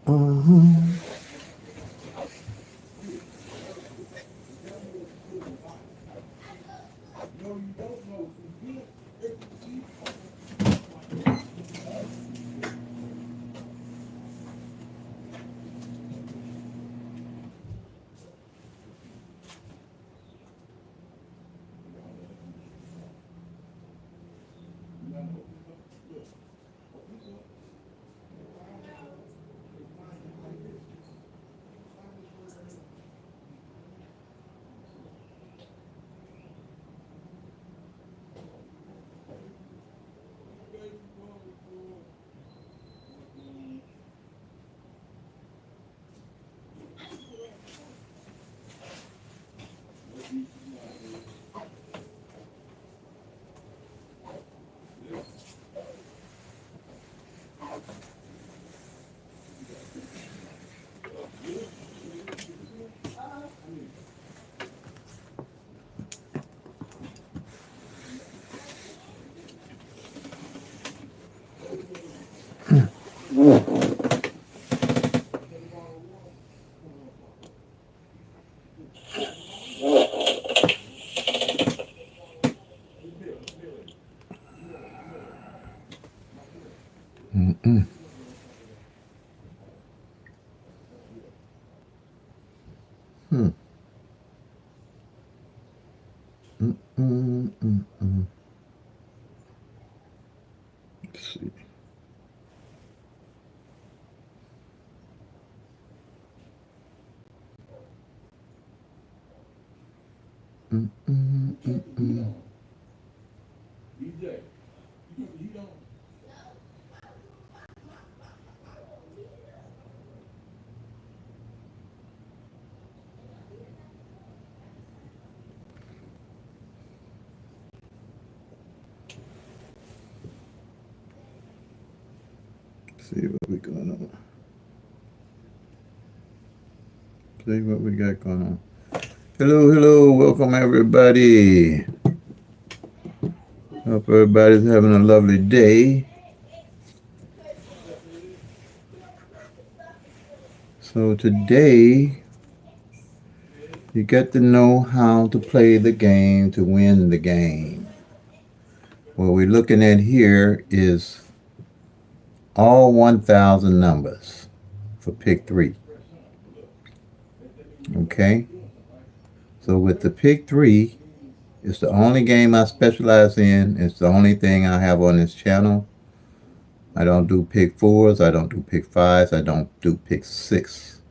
Mhm. Mm-mm. Hmm. Mm-mm. Let's see. Mm-mm. See what we going on. See what we got going on. Hello, hello, welcome everybody. Hope everybody's having a lovely day. So today you get to know how to play the game to win the game. What we're looking at here is all 1,000 numbers for pick three. Okay? So with the pick three, it's the only game I specialize in. It's the only thing I have on this channel. I don't do pick fours, I don't do pick fives, I don't do pick six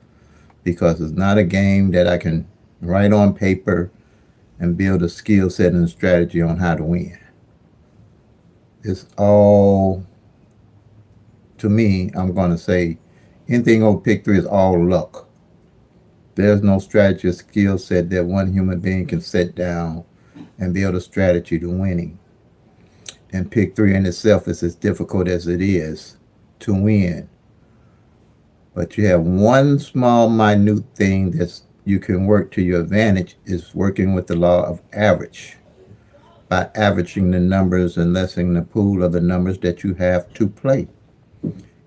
because it's not a game that I can write on paper and build a skill set and strategy on how to win. It's all, to me, I'm going to say anything over pick three is all luck. There's no strategy or skill set that one human being can set down and build a strategy to winning. And pick three in itself is as difficult as it is to win. But you have one small, minute thing that you can work to your advantage is working with the law of average by averaging the numbers and lessening the pool of the numbers that you have to play.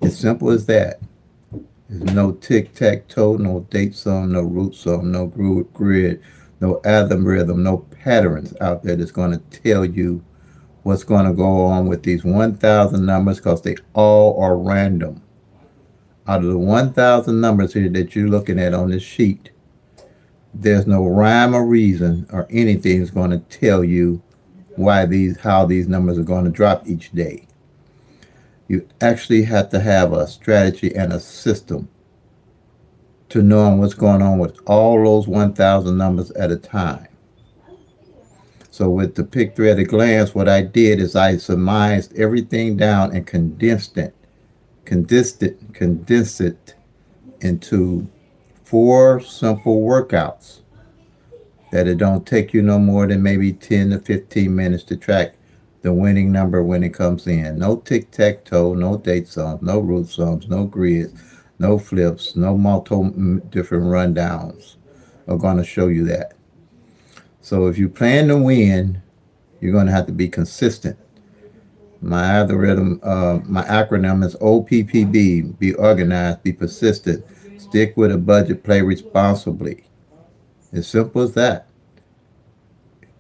As simple as that. There's no tic-tac-toe, no date sum, no root sum, no grid, no algorithm, no patterns out there that's going to tell you what's going to go on with these 1,000 numbers because they all are random. Out of the 1,000 numbers here that you're looking at on this sheet, there's no rhyme or reason or anything that's going to tell you how these numbers are going to drop each day. You actually have to have a strategy and a system to knowing what's going on with all those 1,000 numbers at a time. So with the pick three at a glance, what I did is I surmised everything down and condensed it into four simple workouts that it don't take you no more than maybe 10 to 15 minutes to track the winning number when it comes in. No tic-tac-toe, no date sums, no root sums, no grids, no flips, no multiple different rundowns are going to show you that. So if you plan to win, you're going to have to be consistent. My algorithm, my acronym is OPPB. Be organized, be persistent, stick with a budget, play responsibly. As simple as that.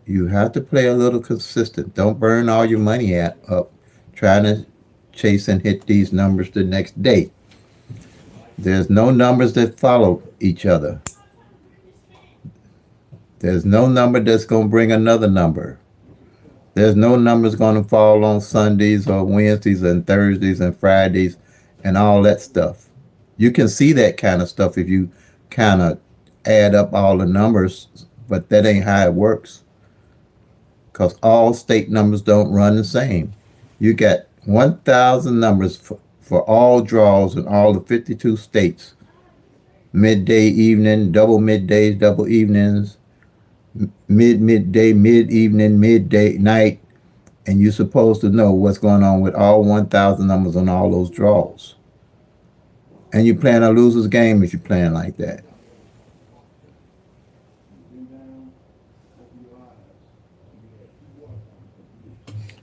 You have to play a little consistent. Don't burn all your money up trying to chase and hit these numbers the next day. There's no numbers that follow each other. There's no number that's going to bring another number. There's no numbers going to fall on Sundays or Wednesdays and Thursdays and Fridays and all that stuff. You can see that kind of stuff if you kind of add up all the numbers, but that ain't how it works because all state numbers don't run the same. You got 1,000 numbers for all draws in all the 52 states. Midday, evening, double middays, double evenings, midday, mid evening, midday, night, and you're supposed to know what's going on with all 1,000 numbers on all those draws. And you're playing a loser's game if you're playing like that.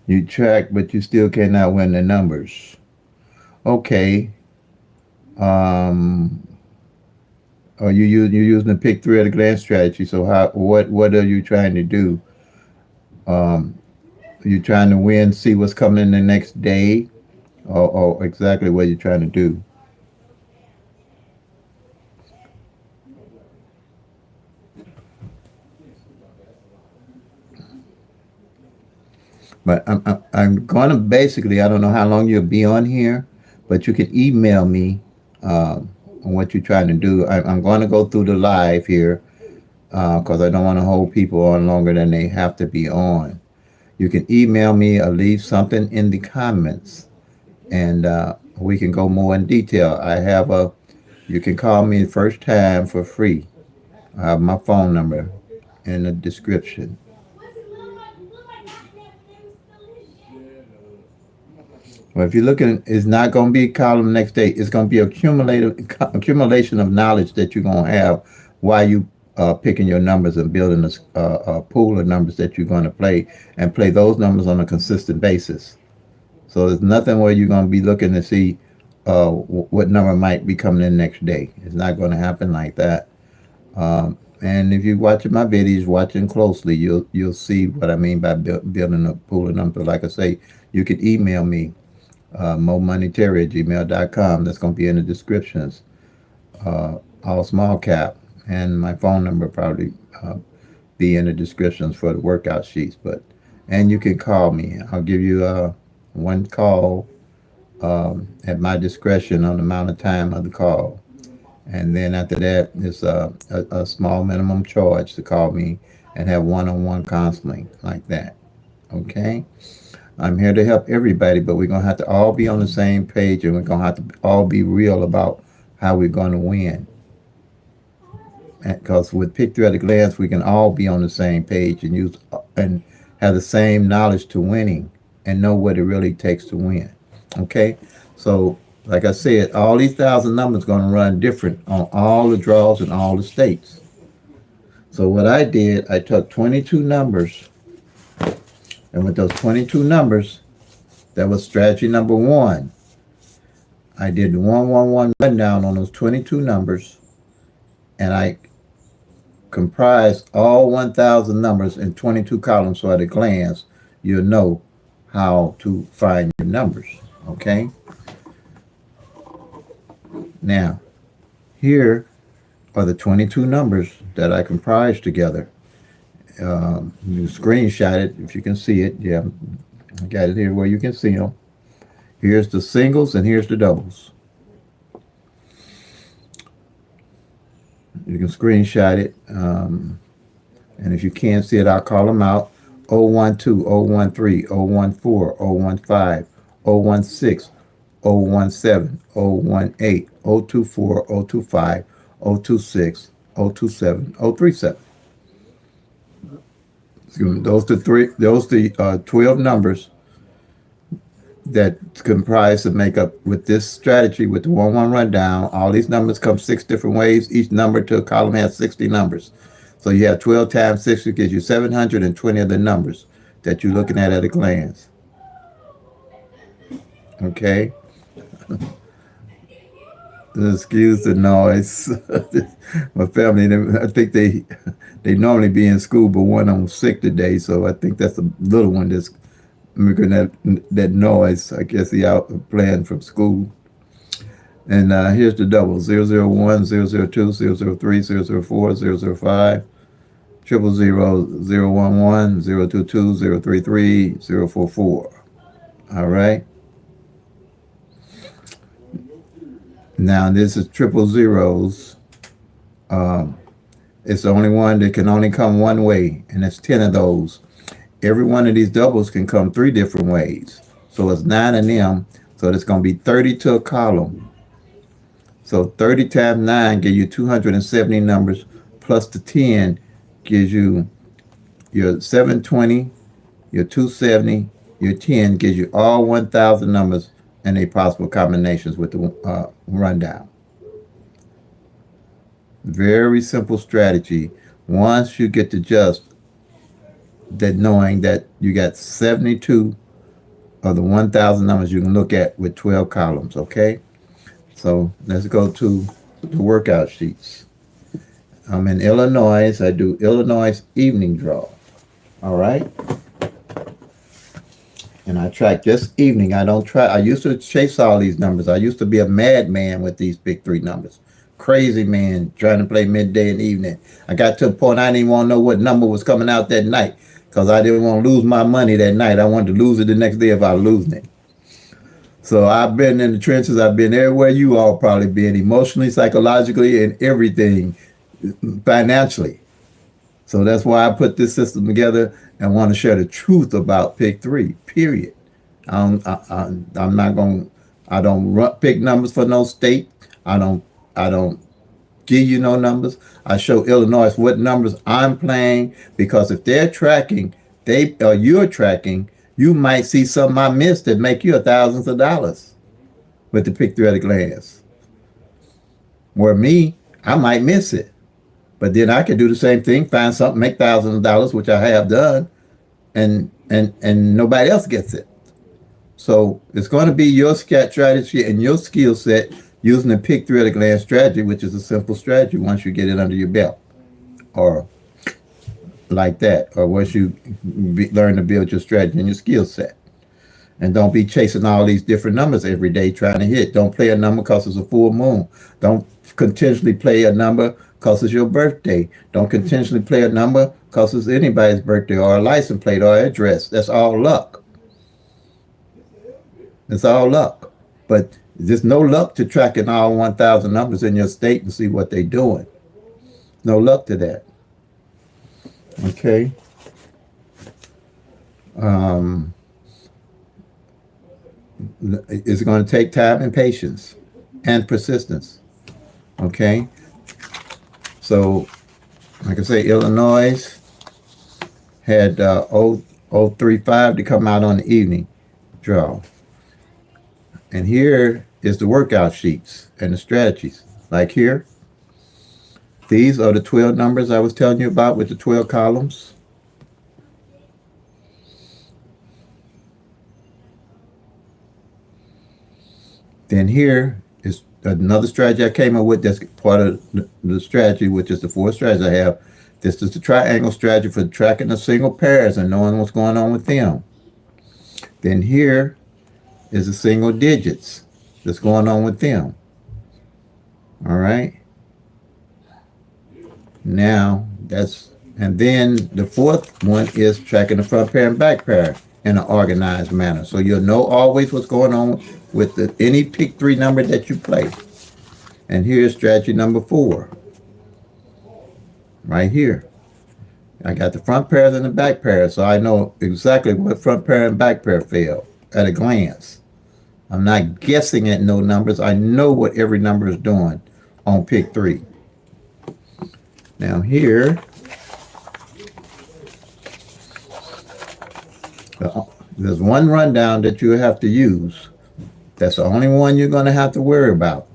You track, but you still cannot win the numbers. Okay. Um, you're using the pick three at a glance strategy. So what are you trying to do? Um, you trying to win, see what's coming in the next day, or exactly what you're trying to do. But I'm going to basically, I don't know how long you'll be on here, but you can email me on what you're trying to do. I'm going to go through the live here because I don't want to hold people on longer than they have to be on. You can email me or leave something in the comments, and we can go more in detail. You can call me first time for free. I have my phone number in the description. Well, if you're looking, it's not going to be a column next day. It's going to be accumulation of knowledge that you're going to have while you picking your numbers and building a pool of numbers that you're going to play and play those numbers on a consistent basis. So there's nothing where you're going to be looking to see what number might be coming in next day. It's not going to happen like that. And if you're watching my videos, watching closely, you'll see what I mean by building a pool of numbers. Like I say, you can email me momoneyterry@gmail.com. That's going to be in the descriptions. All small cap, and my phone number probably be in the descriptions for the workout sheets. And you can call me. I'll give you one call at my discretion on the amount of time of the call. And then after that, it's a small minimum charge to call me and have one-on-one counseling like that. Okay? I'm here to help everybody, but we're going to have to all be on the same page and we're going to have to all be real about how we're going to win. Because with Pick Three at a Glance, we can all be on the same page and use and have the same knowledge to winning and know what it really takes to win. Okay? So, like I said, all these 1,000 numbers going to run different on all the draws in all the states. So what I did, I took 22 numbers, and with those 22 numbers, that was strategy number one. I did the 111 rundown on those 22 numbers, and I comprised all 1,000 numbers in 22 columns, so at a glance, you'll know how to find your numbers. Okay? Now, here are the 22 numbers that I comprised together. You screenshot it if you can see it. Yeah, I got it here where you can see them. Here's the singles and here's the doubles. You can screenshot it. And if you can't see it, I'll call them out. 012, 013, 014, 015, 016, 017, 018, 024, 025, 026, 027, 037. Those the 12 numbers that comprise to make up with this strategy with the 1-1 rundown. All these numbers come 6 different ways. Each number to a column has 60 numbers. So you have 12 times 60 gives you 720 of the numbers that you're looking at a glance. Okay? Excuse the noise. My family, I think they normally be in school, but one of them sick today, so I think that's the little one that's making that noise. I guess he out playing from school. And here's the double: 001, 002, 003, 004, 005, 000, 011, 022, 033, 044. All right. Now this is triple zeros. Um, it's the only one that can only come one way, and it's 10 of those. Every one of these doubles can come three different ways. So it's 9 of them. So it's going to be 30 to a column. So 30 times 9 gives you 270 numbers, plus the 10 gives you your 720, your 270, your 10 gives you all 1,000 numbers and their possible combinations with the rundown. Very simple strategy. Once you get to just that, knowing that you got 72 of the 1,000 numbers you can look at with 12 columns, okay? So let's go to the workout sheets. I'm in Illinois. I do Illinois evening draw. All right. And I track just evening. I don't try. I used to chase all these numbers. I used to be a madman with these big three numbers. Crazy man trying to play midday and evening. I got to a point I didn't even want to know what number was coming out that night because I didn't want to lose my money that night. I wanted to lose it the next day if I was losing it. So I've been in the trenches. I've been everywhere you all probably been, emotionally, psychologically, and everything, financially. So that's why I put this system together and want to share the truth about pick three, period. I'm not going, I don't pick numbers for no state. I don't give you no numbers. I show Illinois what numbers I'm playing, because if they're tracking, you're tracking, you might see something I missed that make you thousands of dollars with the pick three at a glance. Where me, I might miss it. But then I could do the same thing, find something, make thousands of dollars, which I have done, and nobody else gets it. So it's going to be your strategy and your skill set using the pick three at a glance strategy, which is a simple strategy once you get it under your belt, or like that, or once you learn to build your strategy and your skill set. And don't be chasing all these different numbers every day trying to hit. Don't play a number because it's a full moon. Don't continuously play a number because it's your birthday. Don't continuously play a number because it's anybody's birthday, or a license plate, or address. That's all luck. It's all luck. But there's no luck to tracking all 1,000 numbers in your state and see what they're doing. No luck to that. Okay. It's going to take time and patience and persistence. Okay. So, like I say, Illinois had 035 to come out on the evening draw. And here is the workout sheets and the strategies. Like here, these are the 12 numbers I was telling you about with the 12 columns. Then here is another strategy I came up with that's part of the strategy, which is the four strategies I have. This is the triangle strategy for tracking the single pairs and knowing what's going on with them. Then here is the single digits that's going on with them. All right. Now and then the fourth one is tracking the front pair and back pair in an organized manner. So you'll know always what's going on with any pick three number that you play. And here's strategy number 4. Right here. I got the front pairs and the back pairs, so I know exactly what front pair and back pair fell at a glance. I'm not guessing at no numbers. I know what every number is doing on pick three. Now here, there's one rundown that you have to use. That's the only one you're going to have to worry about.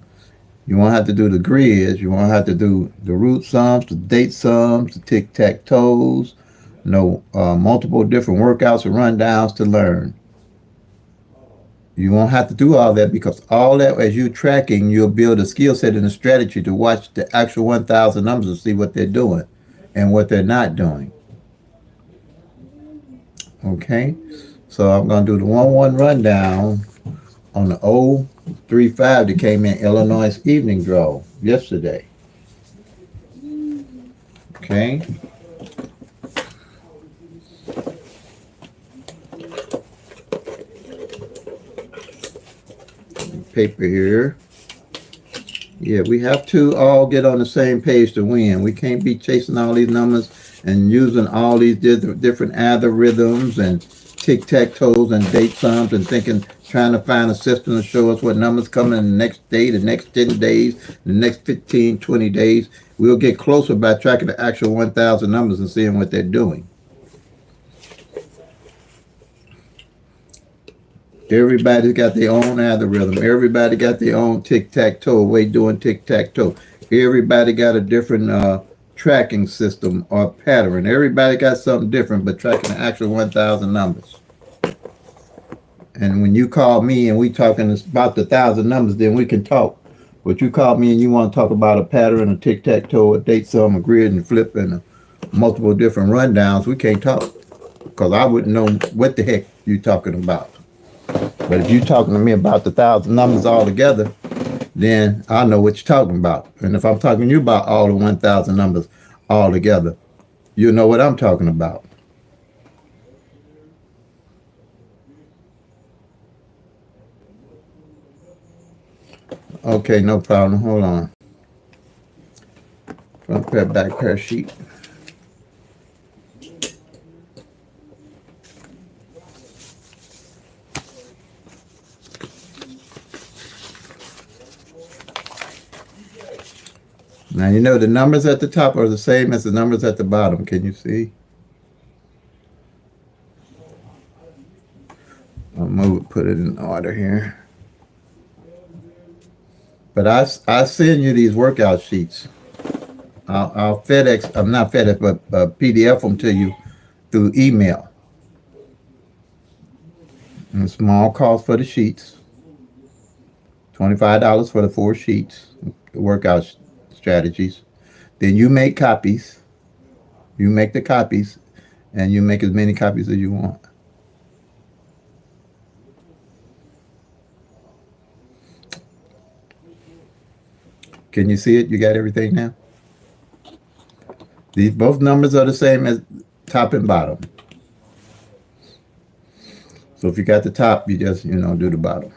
You won't have to do the grids. You won't have to do the root sums, the date sums, the tic-tac-toes. No multiple different workouts or rundowns to learn. You won't have to do all that, because all that, as you're tracking, you'll build a skill set and a strategy to watch the actual 1,000 numbers and see what they're doing and what they're not doing. Okay, so I'm going to do the 1-1 rundown on the 035 that came in Illinois evening draw yesterday. Okay. Paper here. Yeah, we have to all get on the same page to win. We can't be chasing all these numbers and using all these different algorithms and tic-tac-toes and date sums and trying to find a system to show us what numbers coming in the next day, the next 10 days, the next 15, 20 days. We'll get closer by tracking the actual 1,000 numbers and seeing what they're doing. Everybody's got their own algorithm. Everybody got their own tic-tac-toe way doing tic-tac-toe. Everybody got a different tracking system or pattern. Everybody got something different, but tracking the actual 1,000 numbers. And when you call me and we talking about the 1,000 numbers, then we can talk. But you call me and you want to talk about a pattern, a tic-tac-toe, a date sum, a grid, and flip, and multiple different rundowns, we can't talk, because I wouldn't know what the heck you're talking about. But if you're talking to me about the 1,000 numbers all together, then I know what you're talking about. And if I'm talking to you about all the 1,000 numbers all together, you know what I'm talking about. Okay, no problem. Hold on. Front pair, back pair sheet. Now, you know the numbers at the top are the same as the numbers at the bottom. Can you see? I'll move, put it in order here. But I send you these workout sheets. I'll FedEx, I'm not FedEx, but PDF them to you through email. And small cost for the sheets. $25 for the 4 sheets, workout strategies. Then you make copies. You make the copies, and you make as many copies as you want. Can you see it? You got everything now? These both numbers are the same as top and bottom. So if you got the top, you just, do the bottom.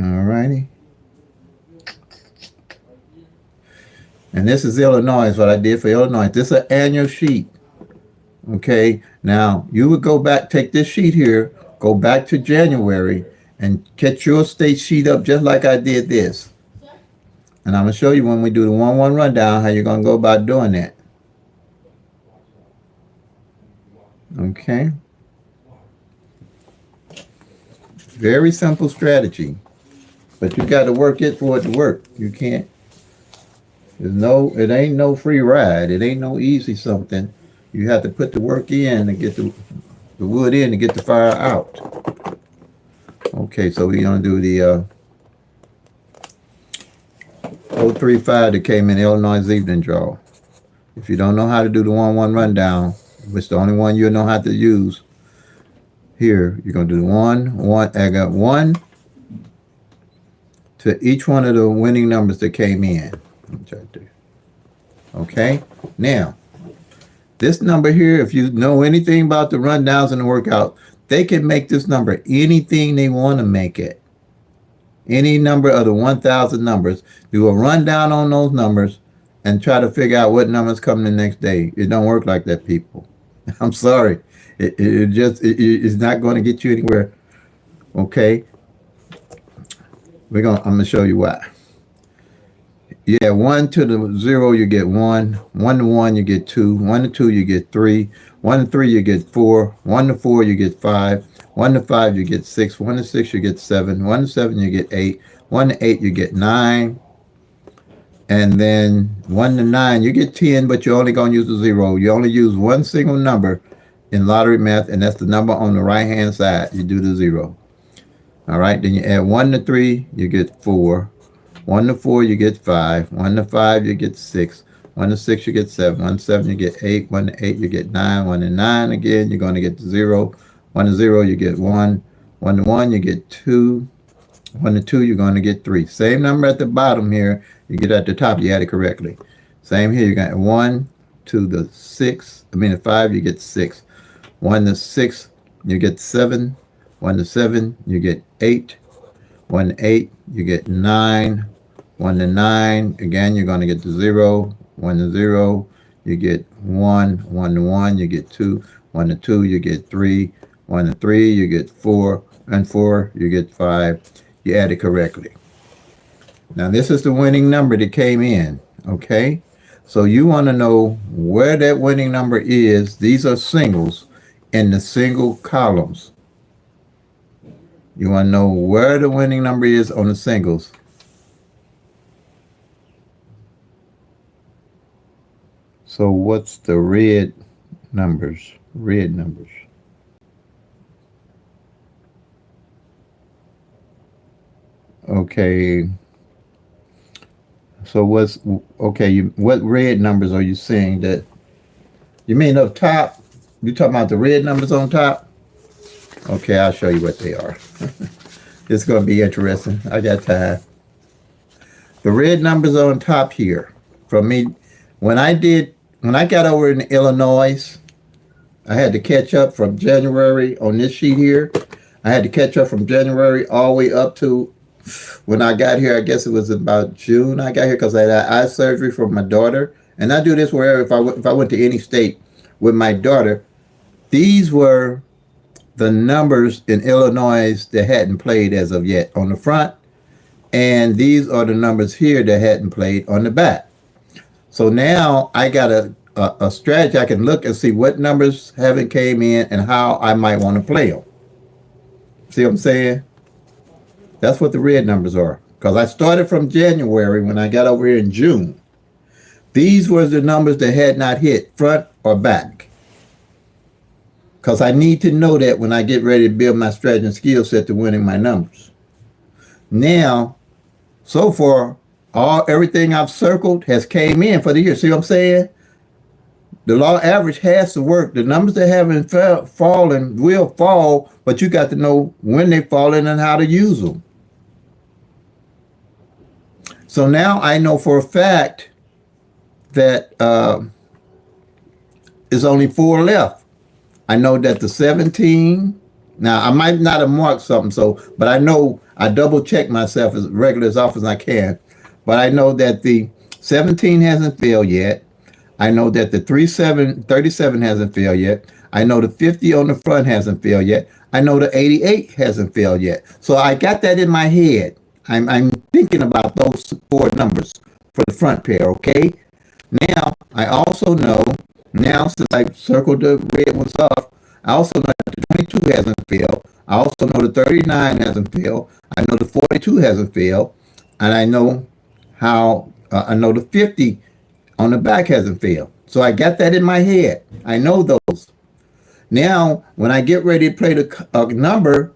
All righty. And this is Illinois, what I did for Illinois. This is an annual sheet. Okay, now you would go back, take this sheet here, go back to January, and catch your state sheet up just like I did this. And I'm going to show you when we do the 1-1 rundown how you're going to go about doing that. Okay. Very simple strategy. But you got to work it for it to work. You can't. It ain't no free ride. It ain't no easy something. You have to put the work in and get the wood in to get the fire out. Okay, so we're going to do the 035 that came in Illinois evening draw. If you don't know how to do the 1-1 rundown, which the only one you'll know how to use, here, you're going to do the 1. I got 1 to each one of the winning numbers that came in. Okay, now, this number here, if you know anything about the rundowns and the workout, they can make this number anything they want to make it. Any number of the 1,000 numbers. Do a rundown on those numbers and try to figure out what numbers come the next day. It don't work like that, people. I'm sorry. It's not going to get you anywhere. Okay? I'm going to show you why. Yeah, 1 to the 0, you get 1. 1 to 1, you get 2. 1 to 2, you get 3. 1 to 3, you get 4. 1 to 4, you get 5. 1 to 5, you get 6. 1 to 6, you get 7. 1 to 7, you get 8. 1 to 8, you get 9. And then 1 to 9, you get 10, but you're only going to use the 0. You only use one single number in lottery math, and that's the number on the right-hand side. You do the 0. All right, then you add 1 to 3, you get 4. 1 to 4, you get 5. 1 to 5, you get 6. 1 to 6, you get 7. 1 to 7, you get 8. 1 to 8, you get 9. 1 to 9, again, you're going to get the 0. 1 to 0, you get 1. 1 to 1, you get 2. 1 to 2, you're going to get 3. Same number at the bottom here, you get at the top, you had it correctly. Same here, you got 1 to the 6, the 5, you get 6. 1 to 6, you get 7. 1 to 7, you get 8. 1 to 8, you get 9. 1 to 9, again, you're going to get the 0. 1 to 0, you get 1. 1 to 1, you get 2. 1 to 2, you get 3. 1 to 3, you get 4. And 4, you get 5. You add it correctly. Now, this is the winning number that came in, okay? So you want to know where that winning number is. These are singles in the single columns. You want to know where the winning number is on the singles. So what's the red numbers? Red numbers. Okay. So what red numbers are you seeing that you mean up top? You talking about the red numbers on top? Okay, I'll show you what they are. It's going to be interesting. I got time. The red numbers on top here. For me, when I got over in Illinois, I had to catch up from January on this sheet here. I had to catch up from January all the way up to when I got here. I guess it was about June I got here because I had eye surgery for my daughter. And I do this wherever, if I went to any state with my daughter. These were the numbers in Illinois that hadn't played as of yet on the front. And these are the numbers here that hadn't played on the back. So now I got a strategy. I can look and see what numbers haven't came in and how I might want to play them. See what I'm saying? That's what the red numbers are. Because I started from January when I got over here in June. These were the numbers that had not hit front or back. Because I need to know that when I get ready to build my strategy and skill set to winning my numbers. Now, so far, everything I've circled has came in for the year. See what I'm saying? The law average has to work. The numbers that haven't fallen will fall, but you got to know when they're falling and how to use them. So now I know for a fact that there's only 4 left. I know that the 17, now I might not have marked something, but I know I double check myself as regular as often as I can. But I know that the 17 hasn't failed yet. I know that the 37 hasn't failed yet. I know the 50 on the front hasn't failed yet. I know the 88 hasn't failed yet. So I got that in my head. I'm thinking about those 4 numbers for the front pair, okay? Now, I also know, now since I circled the red ones off, I also know that the 22 hasn't failed. I also know the 39 hasn't failed. I know the 42 hasn't failed. And I know I know the 50 on the back hasn't failed. So I got that in my head. I know those. Now, when I get ready to play the number,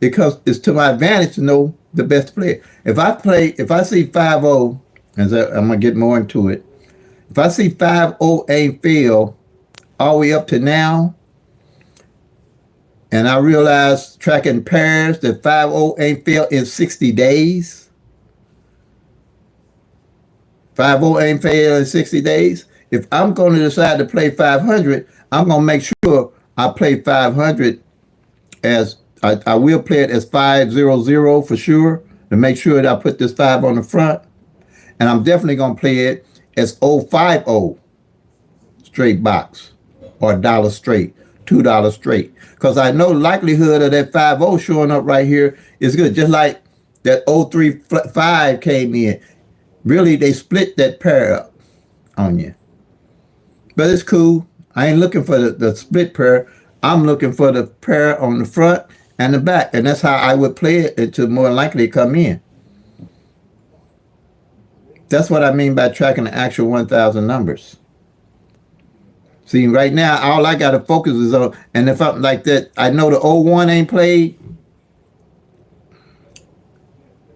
because it's to my advantage to know the best player. If I see 5-0, and I'm going to get more into it. If I see 5-0 ain't failed all the way up to now, and I realize tracking pairs that 5-0 ain't failed in 60 days, 5-0 ain't failed in 60 days. If I'm going to decide to play 500, I'm going to make sure I play 500 as, I will play it as 500 for sure, to make sure that I put this 5 on the front. And I'm definitely going to play it as 050 straight box or $1 straight, $2 straight. Because I know likelihood of that 50 showing up right here is good. Just like that 035 came in. Really, they split that pair up on you. But it's cool. I ain't looking for the split pair. I'm looking for the pair on the front and the back. And that's how I would play it to more likely come in. That's what I mean by tracking the actual 1,000 numbers. See, right now, all I got to focus is on, and if I'm like that, I know the 01 ain't played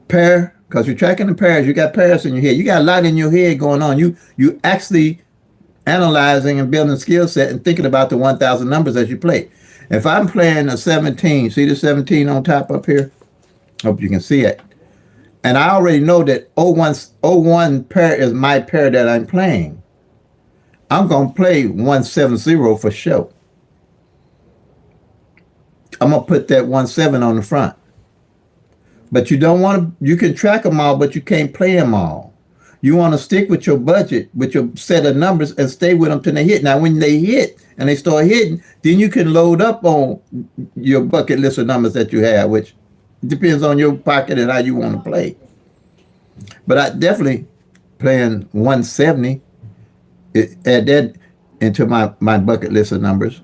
pair, because you're tracking the pairs. You got pairs in your head. You got a lot in your head going on. You actually analyzing and building a skill set and thinking about the 1,000 numbers as you play. If I'm playing a 17, see the 17 on top up here? Hope you can see it. And I already know that 01 pair is my pair that I'm playing. I'm going to play 170 for sure. I'm going to put that 17 on the front. But you don't want to, you can track them all, but you can't play them all. You want to stick with your budget, with your set of numbers, and stay with them till they hit. Now, when they hit and they start hitting, then you can load up on your bucket list of numbers that you have, which depends on your pocket and how you want to play. But I definitely playing 170, add that into my bucket list of numbers.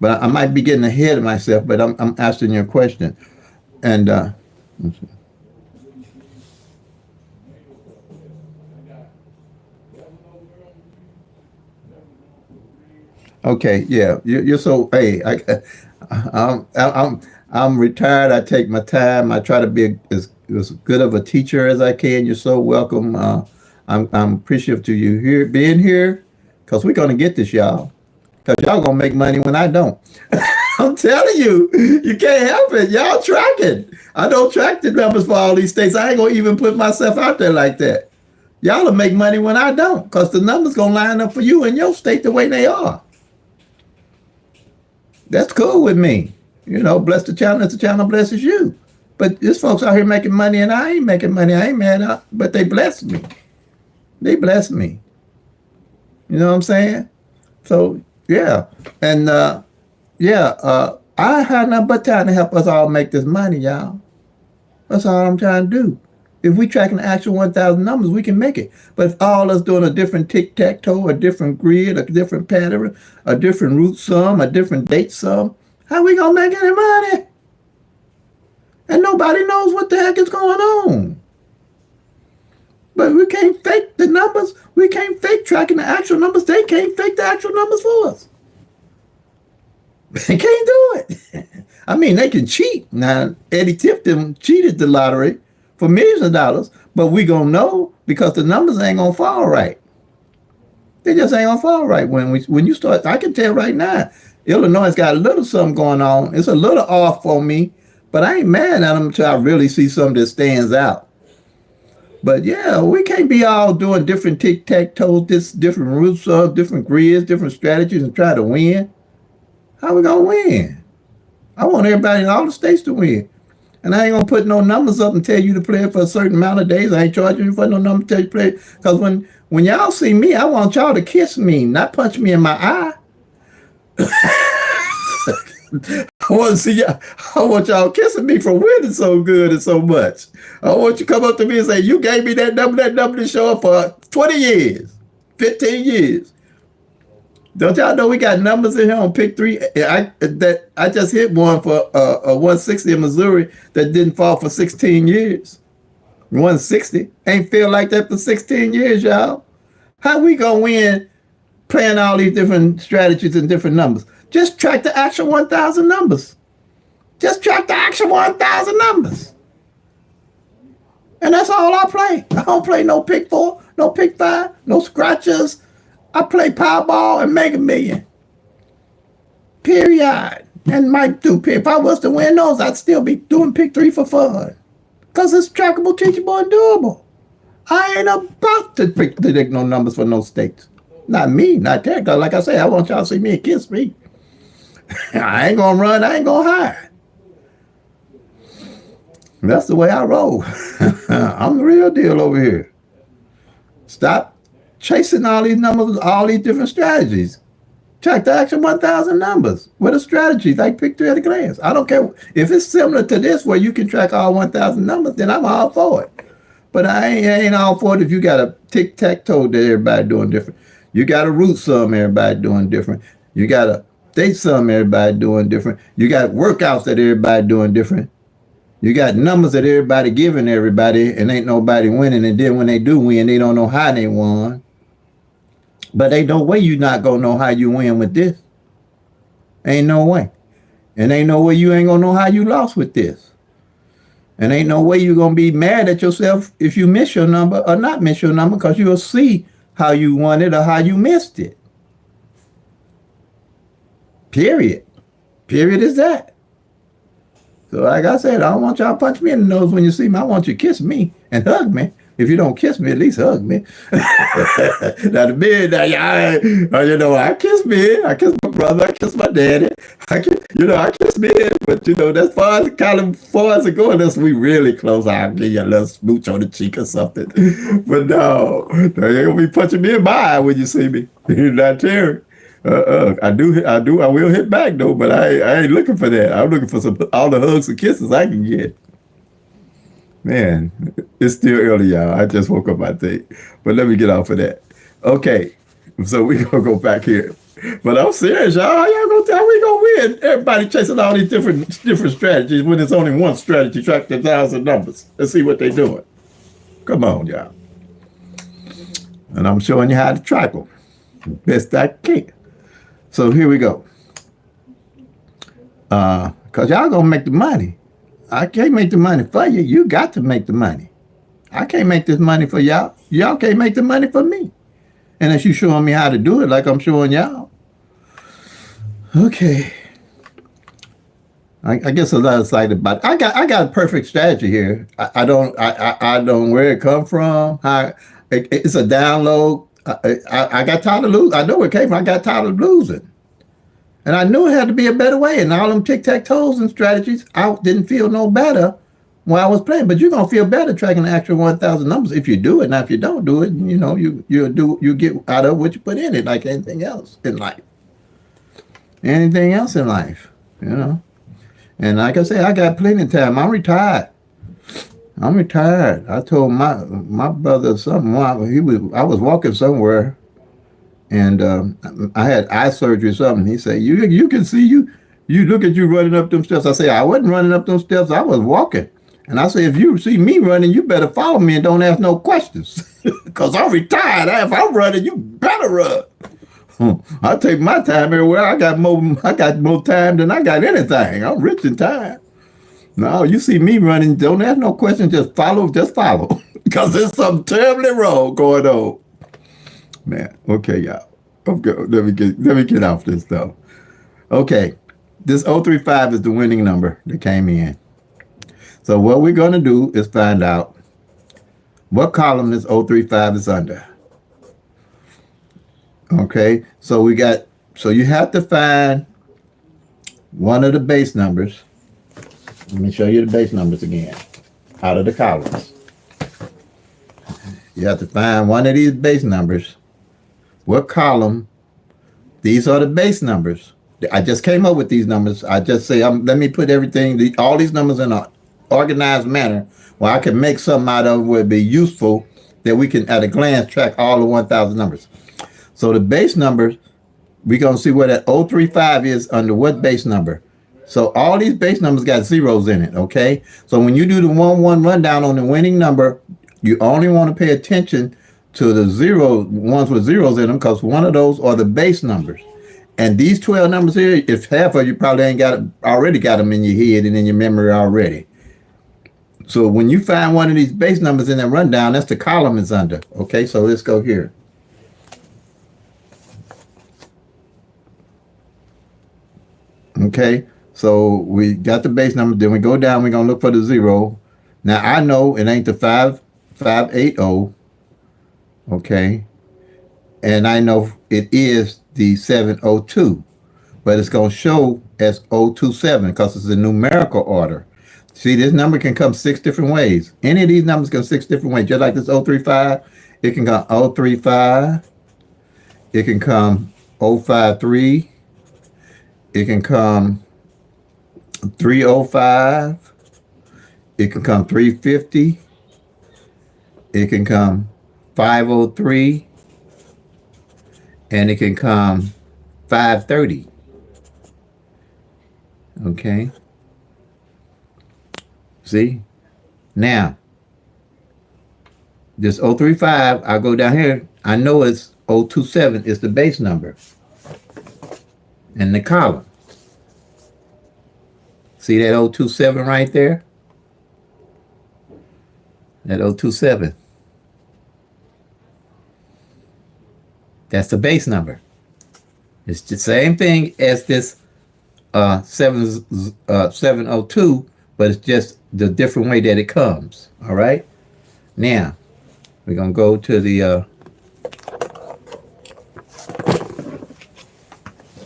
But I might be getting ahead of myself, but I'm asking you a question. And okay, yeah, you're so, hey, I'm retired. I take my time. I try to be as good of a teacher as I can. You're so welcome. I'm appreciative to you here being here, because we're gonna get this, y'all. Because y'all gonna make money when I don't. I'm telling you, you can't help it. Y'all tracking. I don't track the numbers for all these states. I ain't gonna even put myself out there like that. Y'all will make money when I don't, because the numbers gonna line up for you in your state the way they are. That's cool with me. You know, bless the channel as the channel blesses you. But there's folks out here making money and I ain't making money. I ain't mad at, but they bless me. They bless me. You know what I'm saying? So yeah. And I had nothing but time to help us all make this money, y'all. That's all I'm trying to do. If we tracking the actual 1,000 numbers, we can make it. But if all us doing a different tic-tac-toe, a different grid, a different pattern, a different root sum, a different date sum, how we gonna make any money? And nobody knows what the heck is going on. But we can't fake the numbers. We can't fake tracking the actual numbers. They can't fake the actual numbers for us. They can't do it. I mean, they can cheat. Now, Eddie Tipton cheated the lottery for millions of dollars, but we gonna know because the numbers ain't gonna fall right. They just ain't gonna fall right when you start. I can tell right now, Illinois got a little something going on. It's a little off for me, but I ain't mad at them until I really see something that stands out. But yeah, we can't be all doing different tic-tac-toes, different roots of different grids, different strategies, and try to win. How we gonna win? I want everybody in all the states to win. And I ain't gonna put no numbers up and tell you to play it for a certain amount of days. I ain't charging you for no number to tell you to play it. Because when y'all see me, I want y'all to kiss me, not punch me in my eye. I want to see y'all. I want y'all kissing me for winning so good and so much. I want you to come up to me and say, you gave me that number to show up for 20 years, 15 years. Don't y'all know we got numbers in here on pick 3? I just hit one for a 160 in Missouri that didn't fall for 16 years. 160 ain't feel like that for 16 years, y'all. How we gonna win playing all these different strategies and different numbers? Just track the actual 1,000 numbers. Just track the actual 1,000 numbers. And that's all I play. I don't play no pick 4, no pick 5, no scratchers. I play Powerball and Mega Million. Period. And might do pick. If I was to win those, I'd still be doing pick 3 for fun. Because it's trackable, teachable, and doable. I ain't about to predict no numbers for no states. Not me, not that. Because like I say, I want y'all to see me and kiss me. I ain't gonna run, I ain't gonna hide. That's the way I roll. I'm the real deal over here. Stop chasing all these numbers, all these different strategies. Track the actual 1,000 numbers with a strategy like pick 3 at a glance. I don't care if it's similar to this where you can track all 1,000 numbers, then I'm all for it. But I ain't all for it if you got a tic-tac-toe that everybody doing different. You got a root sum everybody doing different. You got a date sum everybody doing different. You got workouts that everybody doing different. You got numbers that everybody giving everybody, and ain't nobody winning. And then when they do win, they don't know how they won. But ain't no way you not gonna know how you win with this. Ain't no way. And ain't no way you ain't gonna know how you lost with this. And ain't no way you gonna be mad at yourself if you miss your number or not miss your number, because you'll see how you won it or how you missed it. Period. Period is that. So like I said, I don't want y'all to punch me in the nose when you see me. I want you to kiss me and hug me. If you don't kiss me, at least hug me. Now the men, now y'all, I kiss men. I kiss my brother. I kiss my daddy. I kiss men. But that's far as it going, unless we really close. I'll give you a little smooch on the cheek or something. But no, you ain't gonna be punching me in my eye when you see me. You're not Terry. I will hit back though, but I ain't looking for that. I'm looking for all the hugs and kisses I can get. Man, it's still early, y'all. I just woke up, I think. But let me get off of that. Okay, so we gonna go back here. But I'm serious, y'all. How we gonna win? Everybody chasing all these different strategies when there's only one strategy, track the 1,000 numbers. Let's see what they doing. Come on, y'all. And I'm showing you how to track them. Best I can. So here we go. Because y'all gonna make the money. I can't make the money for you. You got to make the money. I can't make this money for y'all. Y'all can't make the money for me. Unless you showing me how to do it like I'm showing y'all. Okay. I guess a lot excited about it. I got a perfect strategy here. I don't where it come from. It's a download. I got tired of losing. I know where it came from. I got tired of losing. And I knew it had to be a better way. And all them tic-tac-toes and strategies, I didn't feel no better when I was playing. But you're going to feel better tracking the actual 1,000 numbers if you do it. Now, if you don't do it, you get out of what you put in it, like anything else in life. Anything else in life, And like I said, I got plenty of time. I'm retired. I told my brother something. I was walking somewhere, and I had eye surgery or something. He said, you can see you look at you running up them steps. I said, I wasn't running up them steps. I was walking. And I said, if you see me running, you better follow me and don't ask no questions. Because I'm retired. If I'm running, you better run. I take my time everywhere. I got more time than I got anything. I'm rich in time. No, you see me running, don't ask no questions, just follow. Because there's something terribly wrong going on. Man, okay, y'all. Okay, let me get off this stuff. Okay, this 035 is the winning number that came in. So what we're going to do is find out what column this 035 is under. Okay, so you have to find one of the base numbers. Let me show you the base numbers again out of the columns. You have to find one of these base numbers. What column? These are the base numbers. I just came up with these numbers. I just say, let me put all these numbers in an organized manner where I can make something out of it where it'd be useful that we can at a glance track all the 1,000 numbers. So the base numbers, we're going to see where that 035 is under what base number. So all these base numbers got zeros in it, okay? So when you do the 1-1 rundown on the winning number, you only want to pay attention to the ones with zeros in them, because one of those are the base numbers. And these 12 numbers here, if half of you probably already got them in your head and in your memory already. So when you find one of these base numbers in that rundown, that's the column it's under. Okay, so let's go here. Okay, so we got the base number. Then we go down. We're going to look for the 0. Now, I know it ain't the 5580. Okay, and I know it is the 702. But it's going to show as 027 because it's a numerical order. See, this number can come 6 different ways. Any of these numbers come 6 different ways. Just like this 035, it can come 035. It can come 053. It can come 305. It can come 350. It can come 503. And it can come 530. Okay. See? Now, this 035, I go down here. I know it's 027 is the base number in the column. See that 027 right there? That 027. That's the base number. It's the same thing as this 702, but it's just the different way that it comes. All right. Now we're gonna go to the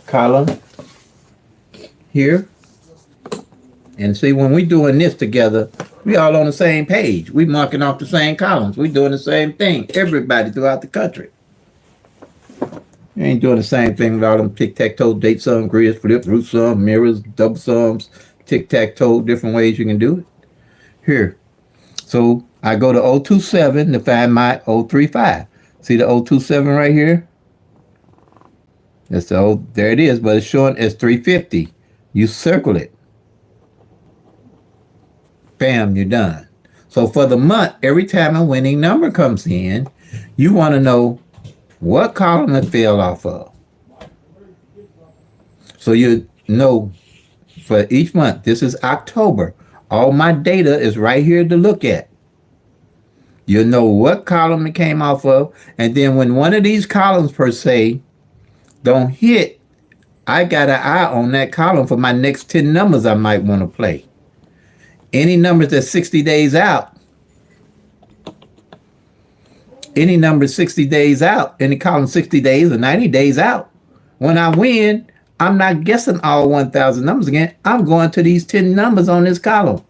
column here, and see when we doing this together, we all on the same page. We marking off the same columns. We doing the same thing. Everybody throughout the country. You ain't doing the same thing with all them tic-tac-toe, date sum, grids, flip, root sum, mirrors, double sums, tic-tac-toe, different ways you can do it. Here. So I go to 027 to find my 035. See the 027 right here? That's the old, there it is, but it's showing as 350. You circle it. Bam, you're done. So for the month, every time a winning number comes in, you want to know what column it fell off of. So you know for each month, this is October. All my data is right here to look at. You'll know what column it came off of. And then when one of these columns per se don't hit, I got an eye on that column for my next 10 numbers I might want to play. Any numbers that's 60 days out, any number 60 days out, any column 60 days or 90 days out. When I win, I'm not guessing all 1,000 numbers again. I'm going to these 10 numbers on this column,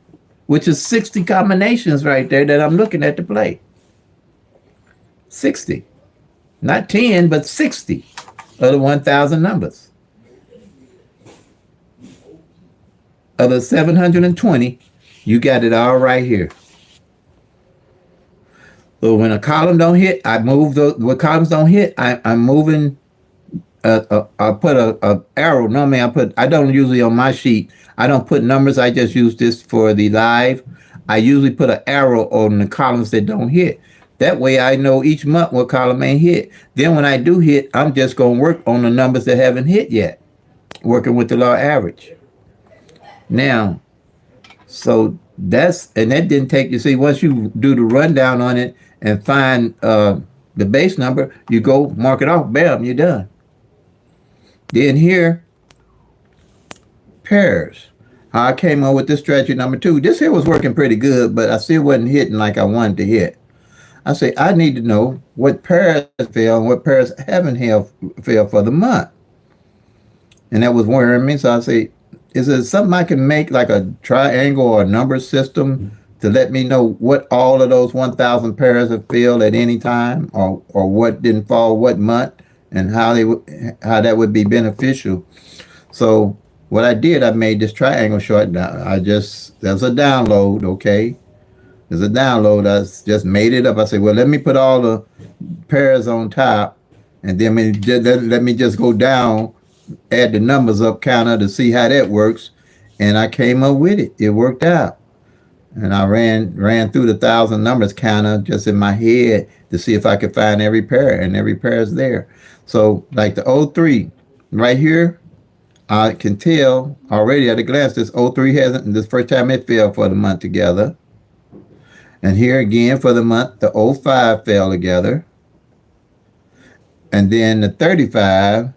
which is 60 combinations right there that I'm looking at to play. 60. Not 10, but 60 of the 1,000 numbers. Of the 720, you got it all right here. So when a column don't hit, I move those. When columns don't hit, I'm moving. I put a arrow. Normally, I don't usually on my sheet. I don't put numbers. I just use this for the live. I usually put an arrow on the columns that don't hit. That way, I know each month what column ain't hit. Then when I do hit, I'm just gonna work on the numbers that haven't hit yet, working with the law average. Now, so that didn't take, you see, once you do the rundown on it and find the base number, you go mark it off, bam, you're done. Then here, pairs. How I came up with this strategy number 2. This here was working pretty good, but I still wasn't hitting like I wanted to hit. I say, I need to know what pairs fell and what pairs haven't fell for the month. And that was worrying me, so I say, is there something I can make like a triangle or a number system to let me know what all of those 1,000 pairs have filled at any time, or what didn't fall what month, and how that would be beneficial? So what I did, I made this triangle chart. There's a download, okay? There's a download. I just made it up. I said, well, let me put all the pairs on top, and then let me just go down, add the numbers up counter to see how that works. And I came up with it. It worked out. And I ran through the 1,000 numbers counter just in my head to see if I could find every pair, and every pair is there. So like the 03 right here, I can tell already at a glance this 03 hasn't, this first time it fell for the month together. And here again for the month, the 05 fell together. And then the 35,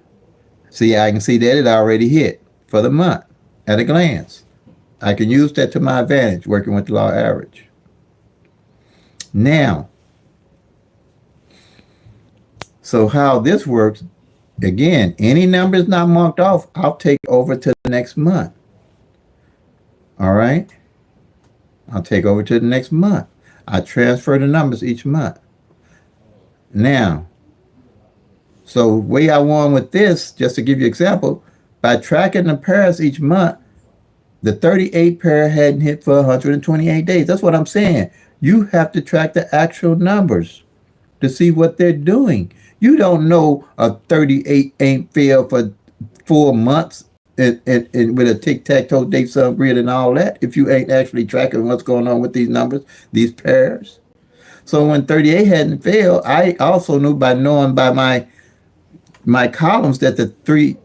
see, I can see that it already hit for the month at a glance. I can use that to my advantage working with the law average. Now, so how this works, again, any number is not marked off, I'll take over to the next month. All right? I'll take over to the next month. I transfer the numbers each month. Now, so way I won with this, just to give you an example, by tracking the pairs each month, the 38 pair hadn't hit for 128 days. That's what I'm saying. You have to track the actual numbers to see what they're doing. You don't know a 38 ain't failed for 4 months and with a tic-tac-toe date sum grid and all that if you ain't actually tracking what's going on with these numbers, these pairs. So when 38 hadn't failed, I also knew by knowing by my columns that the 3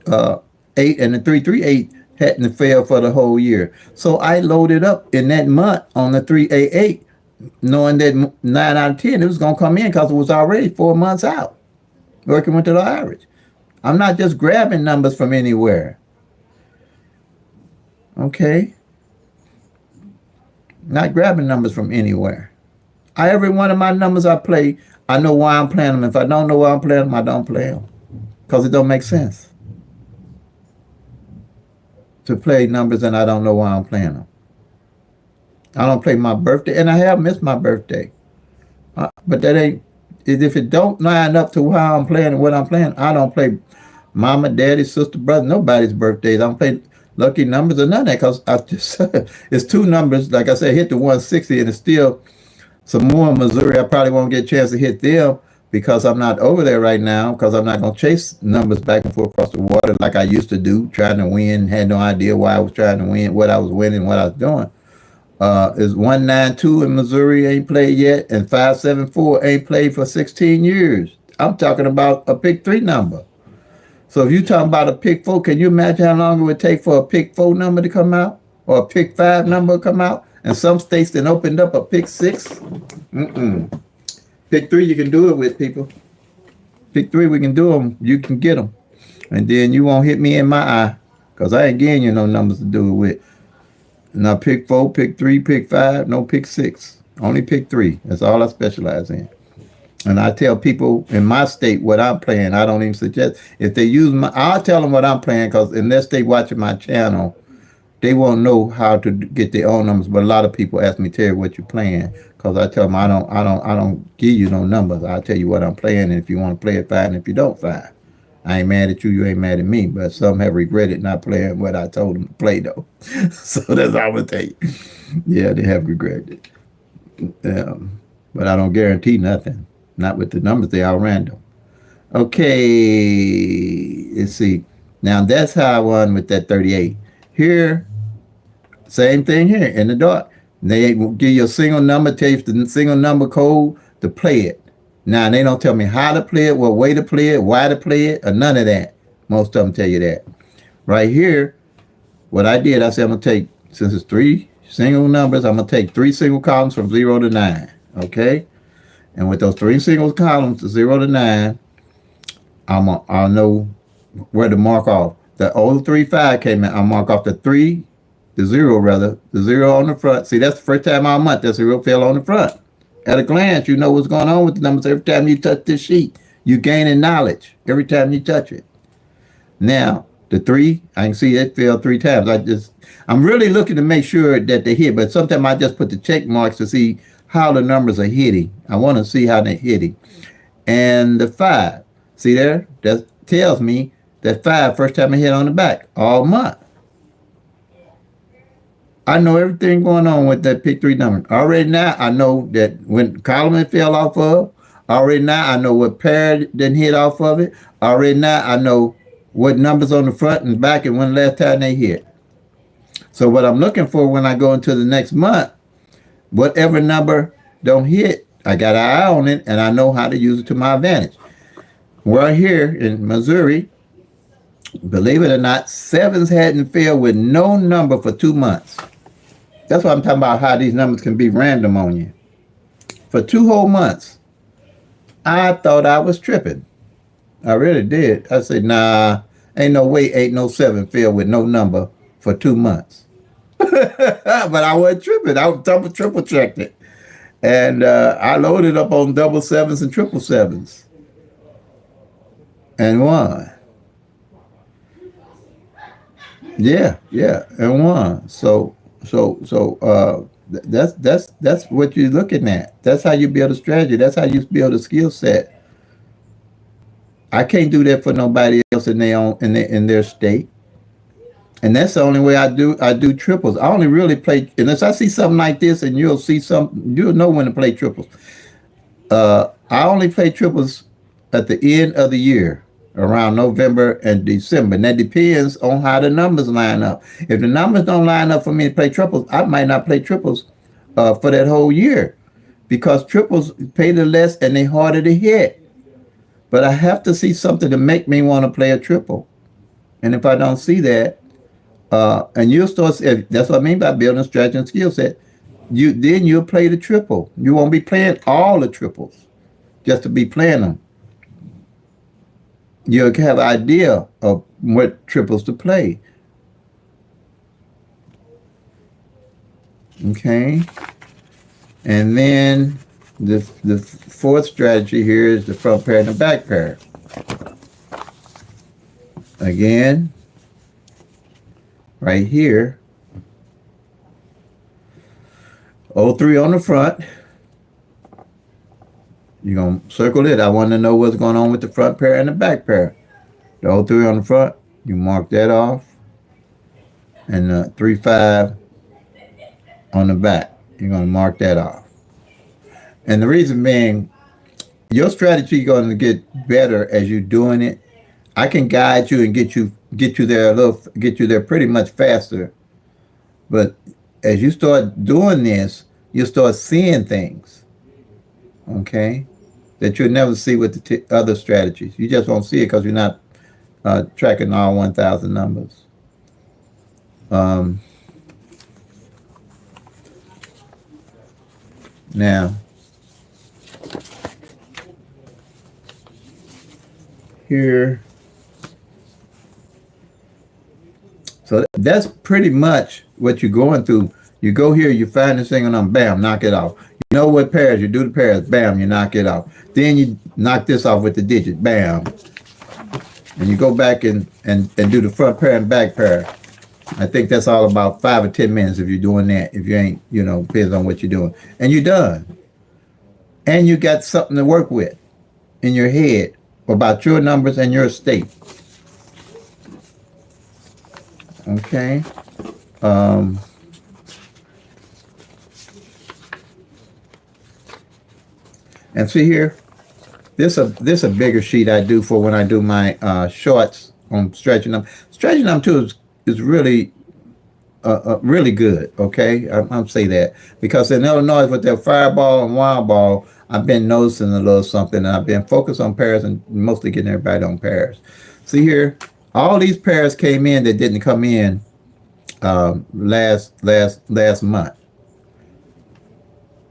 8 and the 338 hadn't failed for the whole year. So I loaded up in that month on the 388, knowing that 9 out of 10 it was going to come in because it was already 4 months out, working with the average. I'm not just grabbing numbers from anywhere. Okay? Not grabbing numbers from anywhere. Every one of my numbers I play, I know why I'm playing them. If I don't know why I'm playing them, I don't play them. Because it don't make sense to play numbers and I don't know why I'm playing them. I don't play my birthday, and I have missed my birthday. But that ain't, if it don't line up to how I'm playing and what I'm playing, I don't play mama, daddy, sister, brother, nobody's birthdays. I don't play lucky numbers or none of that because I just, it's two numbers. Like I said, hit the 160 and it's still some more in Missouri. I probably won't get a chance to hit them because I'm not over there right now because I'm not going to chase numbers back and forth across the water like I used to do, trying to win, had no idea why I was trying to win, what I was winning, what I was doing. Is 192 in Missouri ain't played yet, and 574 ain't played for 16 years. I'm talking about a pick 3 number. So if you're talking about a pick 4, can you imagine how long it would take for a pick 4 number to come out or a pick 5 number to come out? And some states then opened up a pick 6. Pick 3 you can do it with, people. Pick 3 we can do them. You can get them, and then you won't hit me in my eye because I ain't getting you no numbers to do it with. Now pick 4, pick 3, pick 5, no pick 6. Only pick 3. That's all I specialize in. And I tell people in my state what I'm playing. I don't even suggest if they use I'll tell them what I'm playing because unless they watching my channel, they won't know how to get their own numbers. But a lot of people ask me, Terry, what you playing? Because I tell them I don't give you no numbers. I tell you what I'm playing, and if you want to play it, fine. If you don't, fine. I ain't mad at you. You ain't mad at me. But some have regretted not playing what I told them to play, though. So that's all I'm going to tell you. Yeah, they have regretted it. But I don't guarantee nothing. Not with the numbers. They are random. Okay. Let's see. Now, that's how I won with that 38. Here, same thing here in the dark. They give you a single number, tell you the single number code to play it. Now, they don't tell me how to play it, what way to play it, why to play it, or none of that. Most of them tell you that. Right here, what I did, I said I'm going to take, since it's 3 single numbers, I'm going to take 3 single columns from 0 to 9. Okay? And with those 3 single columns, 0 to 9, I'll know where to mark off. The 035 came in, I'll mark off the 3, the 0 rather, the 0 on the front. See, that's the first time all month that 0 fell on the front. At a glance, you know what's going on with the numbers. Every time you touch this sheet, you gaining knowledge every time you touch it. Now, the 3, I can see it fell 3 times. I'm really looking to make sure that they hit, but sometimes I just put the check marks to see how the numbers are hitting. I want to see how they're hitting. And the 5, see there? That tells me that 5, first time I hit on the back all month. I know everything going on with that pick 3 number. Already now, I know that when column it fell off of. Already now, I know what pair didn't hit off of it. Already now, I know what numbers on the front and back and when the last time they hit. So what I'm looking for when I go into the next month, whatever number don't hit, I got an eye on it and I know how to use it to my advantage. Right here in Missouri, believe it or not, 7s hadn't failed with no number for 2 months. That's what I'm talking about, how these numbers can be random on you. For 2 whole months, I thought I was tripping. I really did. I said, nah, ain't no way, ain't no 7 failed with no number for 2 months. But I wasn't tripping. I was triple checked it. And I loaded up on 7s and 777s. And won. Yeah, and won. So that's what you're looking at. That's how you build a strategy. That's how you build a skill set. I can't do that for nobody else in their state. And that's the only way I do triples. I only really play unless I see something like this, and you'll know when to play triples. I only play triples at the end of the year. around November and December. And that depends on how the numbers line up. If the numbers don't line up for me to play triples, I might not play triples for that whole year, because triples pay the less and they harder to hit. But I have to see something to make me want to play a triple. And if I don't see that, and you'll start, that's what I mean by building strategy and skill set. Then you'll play the triple. You won't be playing all the triples just to be playing them. You'll have an idea of what triples to play. Okay. And then the fourth strategy here is the front pair and the back pair. Again, right here, 03 on the front. You're going to circle it. I want to know what's going on with the front pair and the back pair. The 03 on the front, you mark that off. And the 3-5 on the back, you're going to mark that off. And the reason being, your strategy is going to get better as you're doing it. I can guide you and get you there pretty much faster. But as you start doing this, you'll start seeing things, okay, that you'll never see with the other strategies. You just won't see it because you're not tracking all 1,000 numbers. Now, here, so that's pretty much what you're going through. You go here, you find this thing, and bam, knock it off. You know what pairs, you do the pairs, bam, you knock it off. Then you knock this off with the digit, bam. And you go back and do the front pair and back pair. I think that's all about 5 or 10 minutes if you're doing that. If you ain't, depends on what you're doing. And you're done. And you got something to work with in your head about your numbers and your state. Okay. And see here, this a bigger sheet I do for when I do my shorts on stretching them. Stretching them too is really really good. Okay, I'm say that because in Illinois with their Fireball and Wild Ball, I've been noticing a little something, and I've been focused on pairs and mostly getting everybody on pairs. See here, all these pairs came in that didn't come in last month.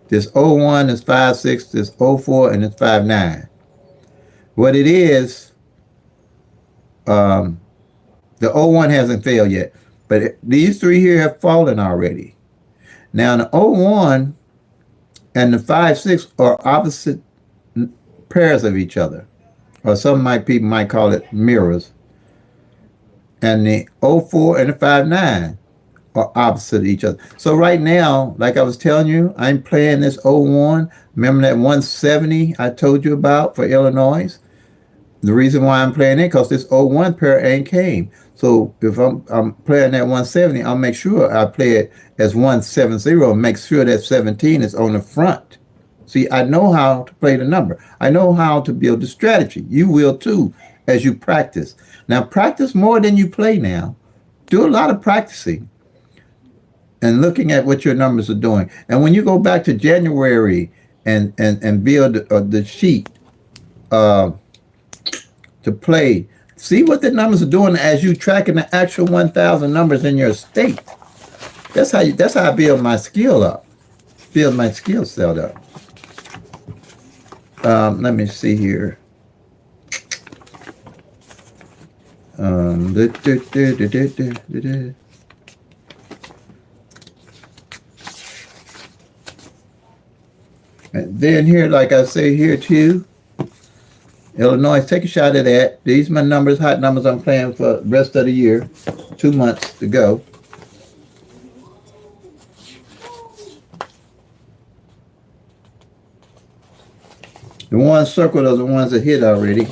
This 01 is 5.6, this 04 and it's 5.9. What it is, the 01 hasn't failed yet, but these three here have fallen already. Now the 01 and the 5.6 are opposite pairs of each other, or some people might call it mirrors. And the 04 and the 5.9 are opposite each other. So right now, like I was telling you, I'm playing this 01. Remember that 170 I told you about for Illinois? The reason why I'm playing it, because this 01 pair ain't came. So if I'm playing that 170, I'll make sure I play it as 170 and make sure that 17 is on the front. See, I know how to play the number. I know how to build the strategy. You will too, as you practice. Now, practice more than you play now. Do a lot of practicing and looking at what your numbers are doing. And when you go back to January and build the sheet to play, see what the numbers are doing as you tracking the actual 1,000 numbers in your state. That's how I build my skill up, build my skill set up. Let me see here. And then here, like I say here too, Illinois, take a shot at that. These are my numbers, hot numbers I'm playing for the rest of the year. 2 months to go. The ones circled are the ones that hit already.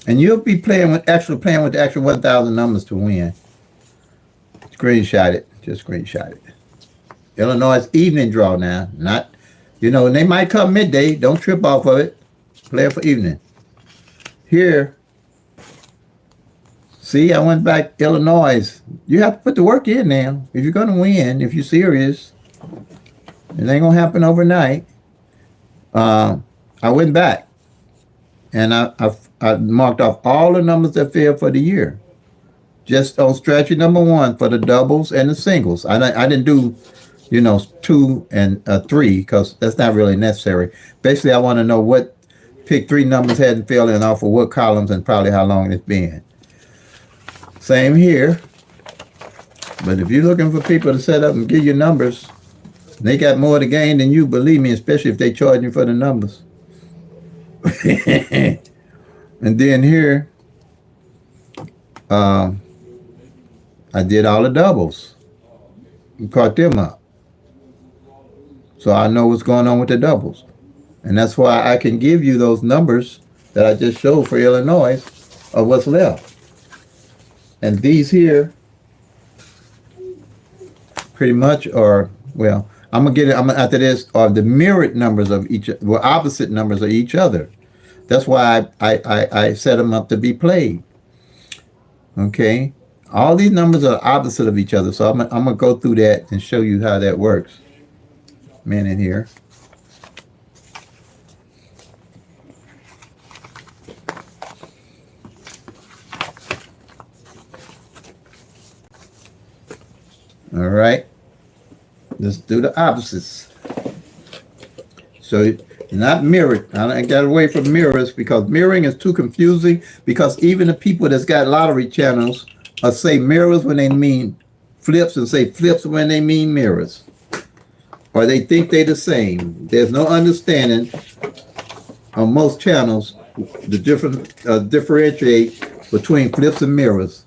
And you'll be playing with the actual 1,000 numbers to win. Screenshot it. Just screenshot it. Illinois evening draw now. Not, and they might come midday. Don't trip off of it. Play it for evening. Here, see, I went back Illinois. You have to put the work in now. If you're going to win, if you're serious, it ain't going to happen overnight. I went back and I marked off all the numbers that failed for the year. Just on strategy number 1 for the doubles and the singles. I didn't do, 2 and 3 because that's not really necessary. Basically, I want to know what pick 3 numbers hadn't failed and off of what columns and probably how long it's been. Same here. But if you're looking for people to set up and give you numbers, they got more to gain than you, believe me, especially if they charge you for the numbers. And then here, I did all the doubles and caught them up. So I know what's going on with the doubles. And that's why I can give you those numbers that I just showed for Illinois of what's left. And these here pretty much are, well, I'm going to get it, after this, are the mirrored numbers of each, well, opposite numbers of each other. That's why I set them up to be played. Okay? All these numbers are opposite of each other, so I'm going to go through that and show you how that works. Minute here. All right. Let's do the opposites. So not mirrored. I got away from mirrors because mirroring is too confusing, because even the people that's got lottery channels say mirrors when they mean flips and say flips when they mean mirrors. Or they think they're the same. There's no understanding on most channels the differentiate between flips and mirrors.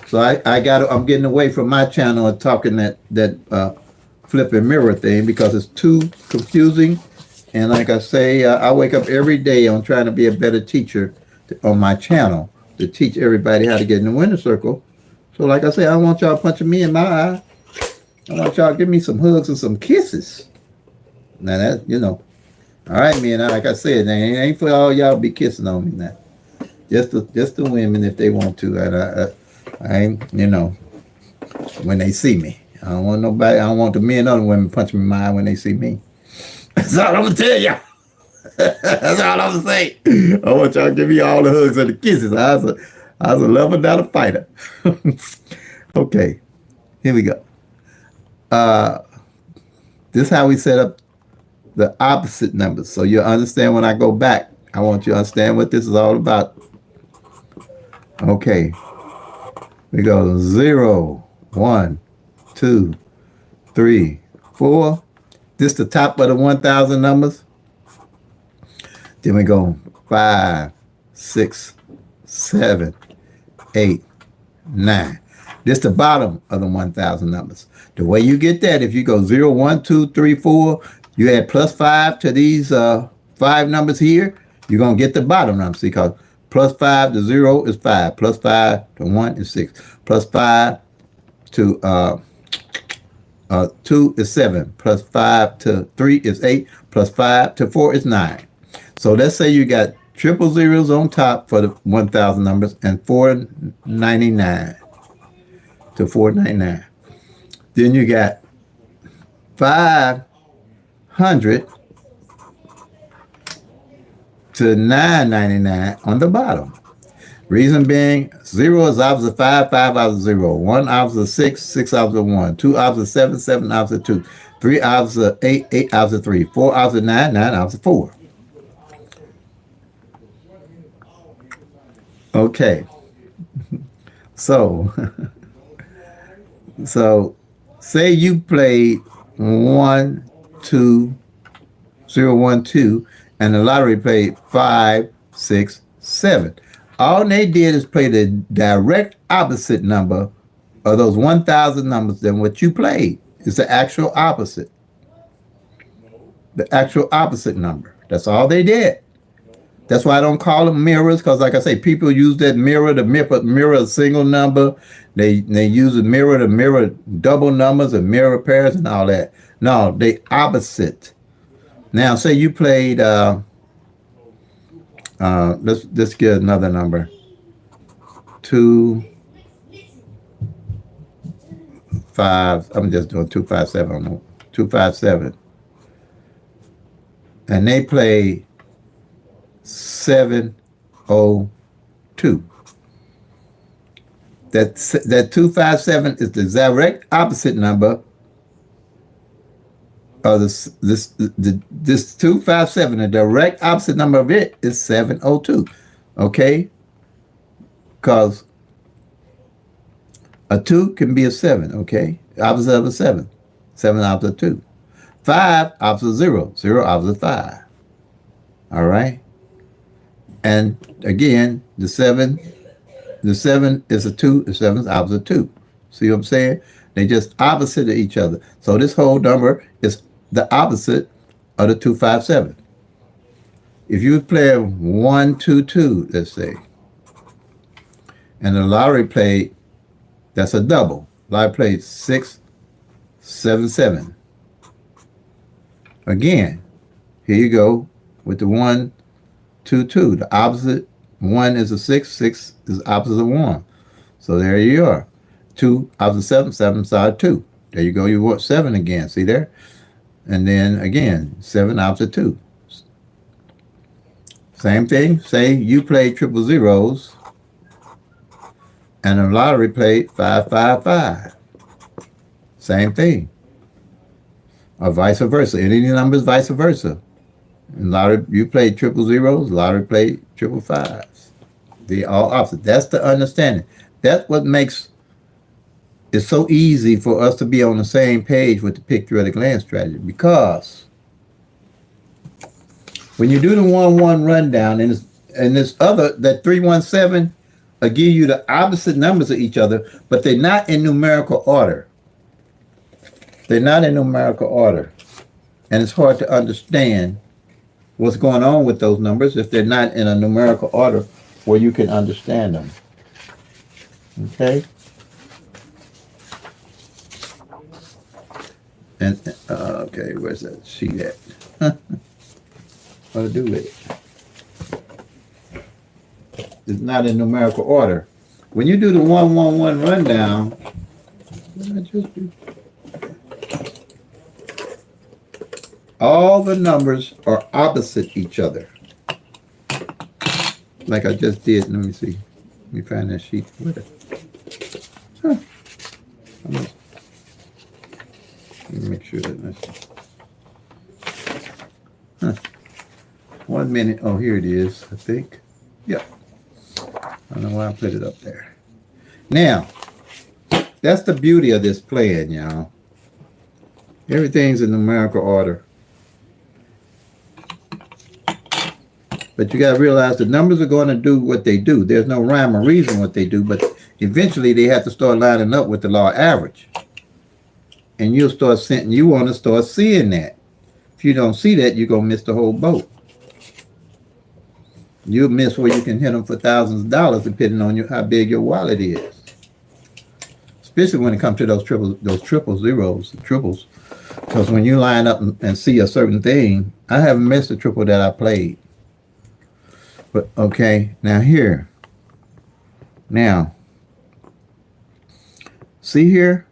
So I'm getting away from my channel and talking that flip and mirror thing because it's too confusing. And like I say, I wake up every day on trying to be a better teacher on my channel to teach everybody how to get in the winner's circle. So like I say, I don't want y'all punching me in my eye. I want y'all to give me some hugs and some kisses. Now that, all right, man, like I said, it ain't for all y'all be kissing on me now. Just the women if they want to. I ain't, when they see me. I don't want nobody, I don't want the men or the women punching me in my eye when they see me. That's all I'm going to tell y'all. That's all I'm going to say. I want y'all to give me all the hugs and the kisses. I was a lover, not a fighter. Okay, here we go. This is how we set up the opposite numbers. So you'll understand when I go back. I want you to understand what this is all about. Okay. We go 0, 1, 2, 3, 4. This the top of the 1,000 numbers. Then we go 5, 6, 7, 8, 9. This the bottom of the 1,000 numbers. The way you get that, if you go 0, 1, 2, 3, 4, you add +5 to these 5 numbers here, you're going to get the bottom number. See, because +5 to 0 is 5. +5 to 1 is 6. +5 to 2 is 7. +5 to 3 is 8. +5 to 4 is 9. So let's say you got triple zeros on top for the 1,000 numbers and 499 to 499. Then you got 500 to 999 on the bottom. Reason being, 0 is opposite 5, 5 opposite 0, 1 opposite 6, 6 opposite 1, 2 opposite 7, 7 opposite 2, 3 opposite 8, 8 opposite 3, 4 opposite 9, 9 opposite 4. Okay. So say you played 1, 2, 0, 1, 2, and the lottery played 5, 6, 7. All they did is play the direct opposite number of those 1,000 numbers than what you played. It's the actual opposite. The actual opposite number. That's all they did. That's why I don't call them mirrors, because like I say, people use that mirror to mirror a single number. They use a mirror to mirror double numbers and mirror pairs and all that. No, they opposite. Now, say you played. Let's get another number. 2, 5. I'm just doing 257. 257. And they play 702. That 257 is the direct opposite number of this 257. The direct opposite number of it is 702. Okay, because a 2 can be a 7. Okay, opposite of a 7. 7 opposite of 2. 5 opposite of 0. 0 opposite of 5. All right. And again, the 7 is a 2, the 7 is opposite 2. See what I'm saying? They just opposite of each other. So this whole number is the opposite of the 257. If you play 122, let's say, and the lottery played, that's a double. Lottery played 677. Again, here you go with the 122. The opposite, 1 is a 6, 6 is opposite of 1. So there you are. 2 opposite 7, 7 side 2. There you go. You want 7 again. See there? And then again, 7 opposite 2. Same thing. Say you played triple zeros and the lottery played 555. Same thing. Or vice versa. Any numbers vice versa. And lottery, you played triple zeros, lottery played triple fives. They all opposite. That's the understanding. That's what makes it so easy for us to be on the same page with the pick three at a glance strategy. Because when you do the 1-1 rundown and this other, that 317 will give you the opposite numbers of each other, but they're not in numerical order. They're not in numerical order. And it's hard to understand what's going on with those numbers if they're not in a numerical order where you can understand them. Okay? And, okay, where's that sheet at? What to do with it? It's not in numerical order. When you do the 1-1-1 rundown, what did I just do? All the numbers are opposite each other. Like I just did. Let me see. Let me find that sheet. Huh. Let me make sure that that's... 1 minute. Oh, here it is, I think. Yeah. I don't know why I put it up there. Now, that's the beauty of this plan, y'all. Everything's in numerical order. But you got to realize the numbers are going to do what they do. There's no rhyme or reason what they do, but eventually they have to start lining up with the law of average. And you want to start seeing that. If you don't see that, you're going to miss the whole boat. You'll miss where you can hit them for thousands of dollars depending on how big your wallet is. Especially when it comes to those triple zeros, triples. Because when you line up and see a certain thing, I haven't missed a triple that I played. But okay, now here. Now, see here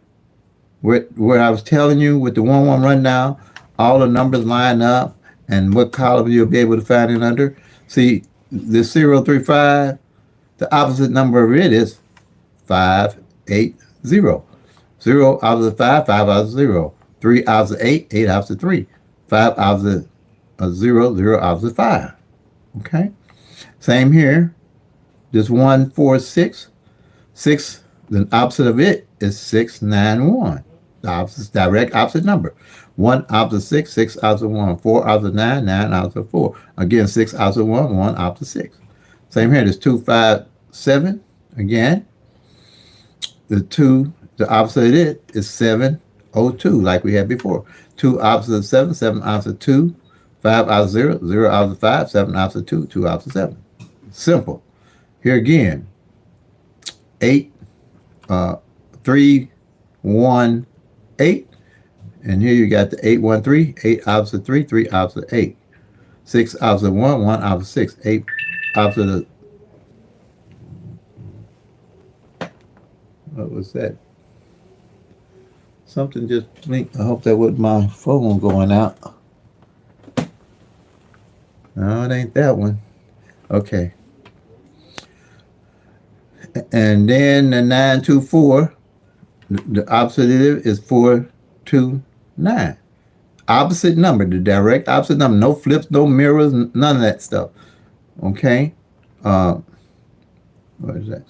where I was telling you with the 1-1 rundown, all the numbers line up and what column you'll be able to find it under. See, this 035, the opposite number of it is 580. 0 opposite 5, 5 opposite 0. 3 opposite 8, 8 opposite 3. 5 opposite 0, 0 opposite 5. Okay? Same here. This 146. 6, the opposite of it is 691. The opposite, direct opposite number. 1 opposite 6, 6 opposite 1. 4 opposite 9, 9 opposite 4. Again, 6 opposite 1, 1 opposite 6. Same here. There's 257. Again. The opposite of it is 702, like we had before. 2 opposite of 7, 7 opposite 2. 5 opposite 0, 0 opposite 5, 7 opposite 2, 2 opposite 7. Simple. Here again, 8, 3, 1, 8. And here you got the 8, 1, 3, 8 opposite 3, 3 opposite 8. 6 opposite 1, 1 opposite 6, 8 opposite, what was that? Something just blinked. I hope that wasn't my phone going out. No, it ain't that one. Okay. And then the 9, 2, 4, the opposite of it is 4, 2, 9. Opposite number, the direct opposite number. No flips, no mirrors, none of that stuff. Okay? What is that?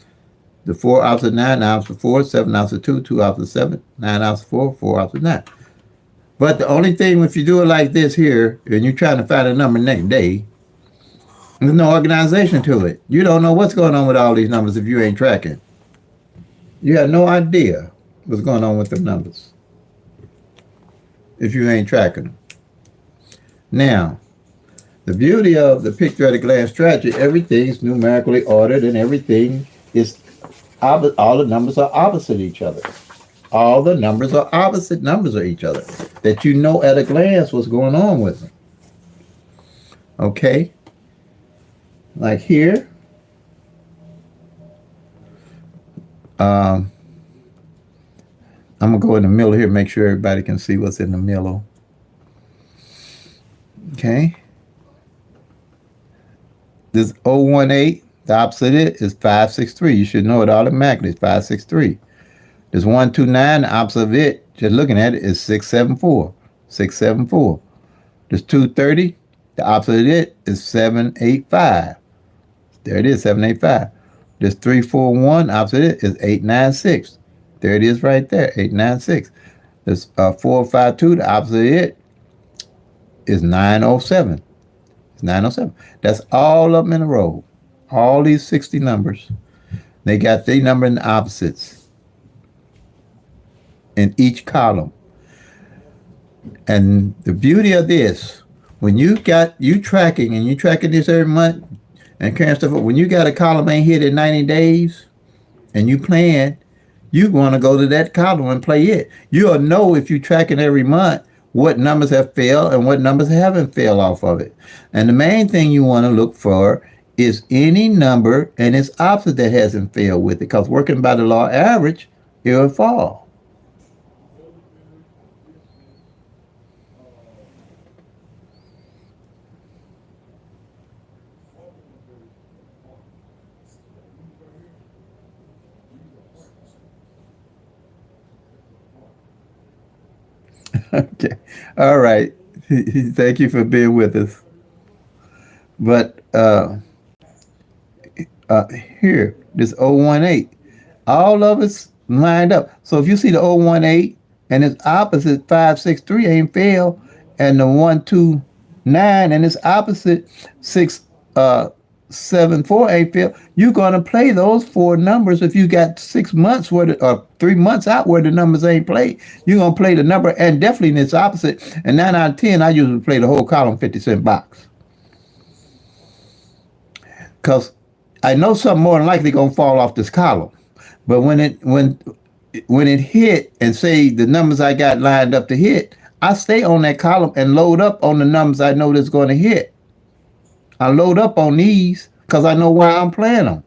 The 4 opposite 9, 9 opposite 4, 7 opposite 2, 2 opposite 7, 9 opposite 4, 4 opposite 9. But the only thing, if you do it like this here, and you're trying to find a number next day, there's no organization to it. You don't know what's going on with all these numbers if you ain't tracking. You have no idea what's going on with the numbers if you ain't tracking them. Now, the beauty of the picture at a glance strategy, everything's numerically ordered and everything is, all the numbers are opposite each other. All the numbers are opposite numbers of each other, that you know at a glance what's going on with them. Okay? Like here, I'm going to go in the middle here, make sure everybody can see what's in the middle. Okay? This 018, the opposite of it is 563. You should know it automatically. It's 563. This 129, the opposite of it, just looking at it, is 674. 674. This 230, the opposite of it is 785. There it is, 785. This 341, opposite of it is 896. There it is right there, 896. This 452, the opposite of it is 907. It's 907. That's all of them in a row. All these 60 numbers, they got their number in the opposites in each column. And the beauty of this, when you tracking and you tracking this every month and carrying stuff up, when you got a column ain't hit in 90 days and you playing, you want to go to that column and play it. You'll know if you tracking every month what numbers have failed and what numbers haven't failed off of it. And the main thing you want to look for is any number and its opposite that hasn't failed with it, because working by the law average, it will fall. Okay. All right. Thank you for being with us. But here, this 018, all of it's lined up. So if you see the 018 and its opposite 563 ain't failed, and the 129 and its opposite 674 ain't failed, you're gonna play those four numbers. If you got 6 months or 3 months out where the numbers ain't played, you're gonna play the number and definitely in its opposite. And 9 out of 10, I usually play the whole column 50-cent box, because I know something more than likely gonna fall off this column. But when it hit and say the numbers I got lined up to hit, I stay on that column and load up on the numbers I know that's going to hit. I load up on these because I know where I'm playing them.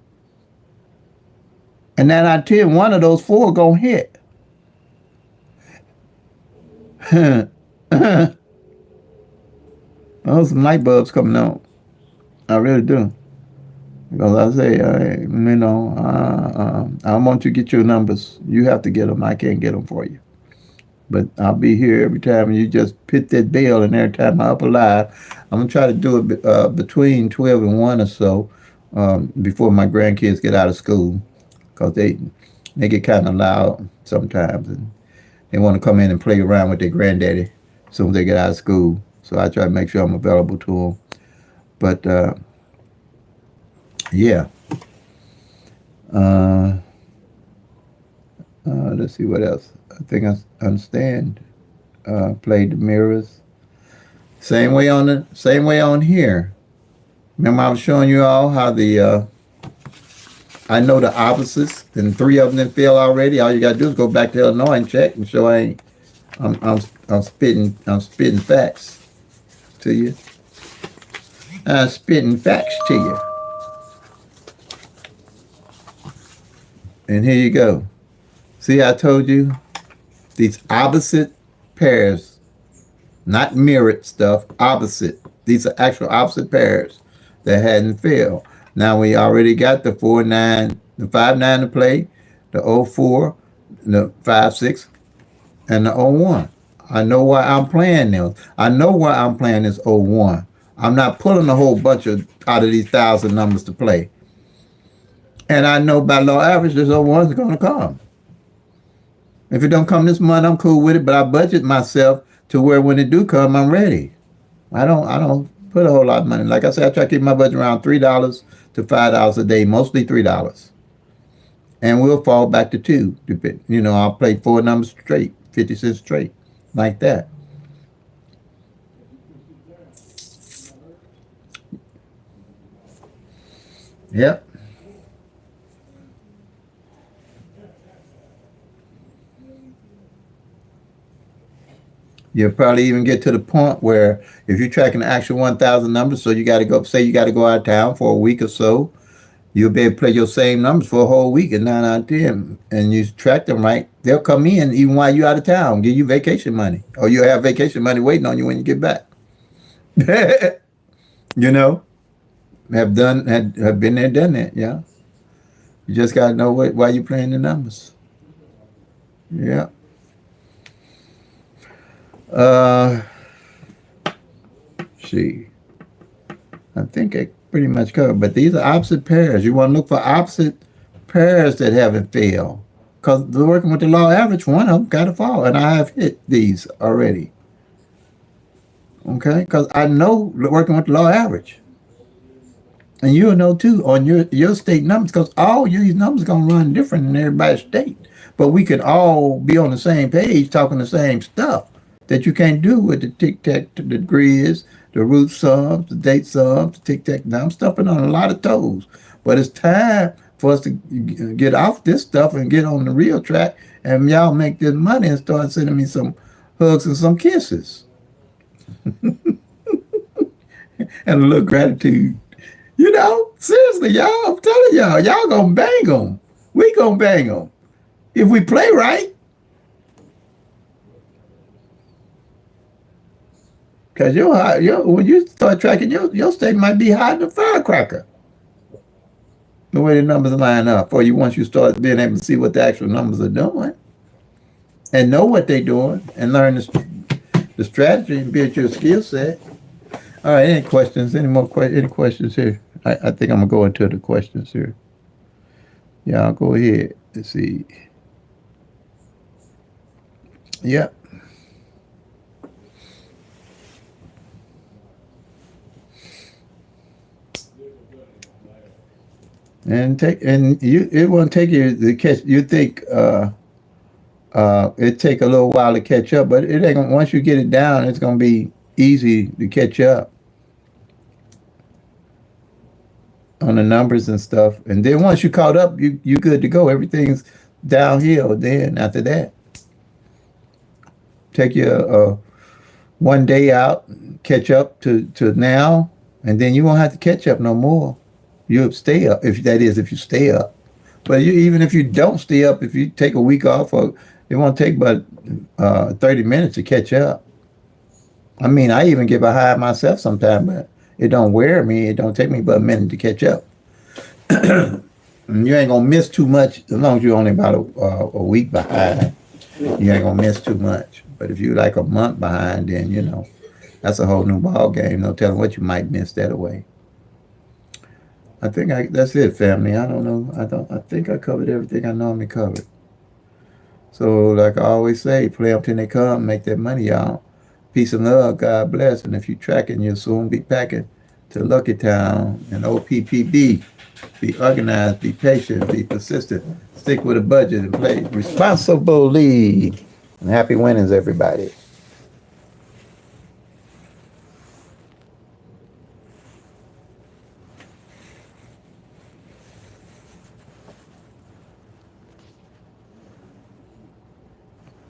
And 9 out of 10, one of those four gonna hit. Oh, some light bulbs coming on. I really do. Because I say, I want you to get your numbers. You have to get them. I can't get them for you. But I'll be here every time you just hit that bell, and every time I'm up alive, I'm going to try to do it between 12 and 1 or so before my grandkids get out of school, because they get kind of loud sometimes, and they want to come in and play around with their granddaddy as soon as they get out of school. So I try to make sure I'm available to them. But yeah. Let's see what else. I think I understand. Played the mirrors. Same way on here. Remember I was showing you all how the I know the opposites, and three of them didn't fail already. All you gotta do is go back to Illinois and check and show I ain't I'm spitting facts to you. I'm spitting facts to you. And here you go. See, I told you these opposite pairs, not mirrored stuff, opposite. These are actual opposite pairs that hadn't failed. Now we already got the 4-9, the 5-9 to play, the 0-4, the 5-6, and the 0-1. I know why I'm playing those. I know why I'm playing this 0-1. I'm not pulling a whole bunch of out of these 1,000 numbers to play. And I know by law average this 0-1 is going to come. If it don't come this month, I'm cool with it, but I budget myself to where when it do come, I'm ready. I don't put a whole lot of money. Like I said, I try to keep my budget around $3 to $5 a day, mostly $3. And we'll fall back to 2. You know, I'll play 4 numbers straight, 50 cents straight, like that. Yep. You'll probably even get to the point where if you're tracking the actual 1,000 numbers, so you got to go, say you got to go out of town for a week or so, you'll be able to play your same numbers for a whole week and 9 out of 10, and you track them right. They'll come in even while you're out of town, give you vacation money, or you'll have vacation money waiting on you when you get back. You know, have been there, done that. Yeah, you just got to know why you're playing the numbers. Yeah. See, I think I pretty much covered. But these are opposite pairs. You want to look for opposite pairs that haven't failed. Because working with the law average, one of them got to fall. And I have hit these already. Okay? Because I know working with the law average. And you'll know too on your state numbers, because all these numbers going to run different in everybody's state. But we can all be on the same page talking the same stuff that you can't do with the tic-tac, the degrees, the root sums, the date sums, the tic-tac. Now I'm stepping on a lot of toes. But it's time for us to get off this stuff and get on the real track, and y'all make this money and start sending me some hugs and some kisses. And a little gratitude. You know, seriously, y'all, I'm telling y'all gonna bang them. We gonna bang them. If we play right. Because when you start tracking, your state might be hot than a firecracker. The way the numbers line up for you once you start being able to see what the actual numbers are doing and know what they're doing and learn the strategy and build your skill set. All right, any questions? Any questions here? I think I'm going to go into the questions here. Yeah, I'll go ahead. Let's see. Yep. It won't take you to catch. You think it take a little while to catch up, but it ain't gonna, once you get it down, it's gonna be easy to catch up on the numbers and stuff. And then once you caught up, you good to go. Everything's downhill. Then after that, take your 1 day out, catch up to now, and then you won't have to catch up no more. You'll stay up, if you stay up. But even if you don't stay up, if you take a week off, it won't take but 30 minutes to catch up. I mean, I even get behind myself sometimes, but it don't wear me. It don't take me but a minute to catch up. And you ain't gonna miss too much as long as you're only about a week behind. You ain't gonna miss too much. But if you're like a month behind, then you know that's a whole new ball game. No telling what you might miss that away. I think that's it, family. I don't know. I think I covered everything I normally covered. So, like I always say, play up till they come, make that money, y'all. Peace and love. God bless. And if you're tracking, you'll soon be packing to Lucky Town and OPPB. Be organized, be patient, be persistent. Stick with a budget and play responsibly. And happy winnings, everybody.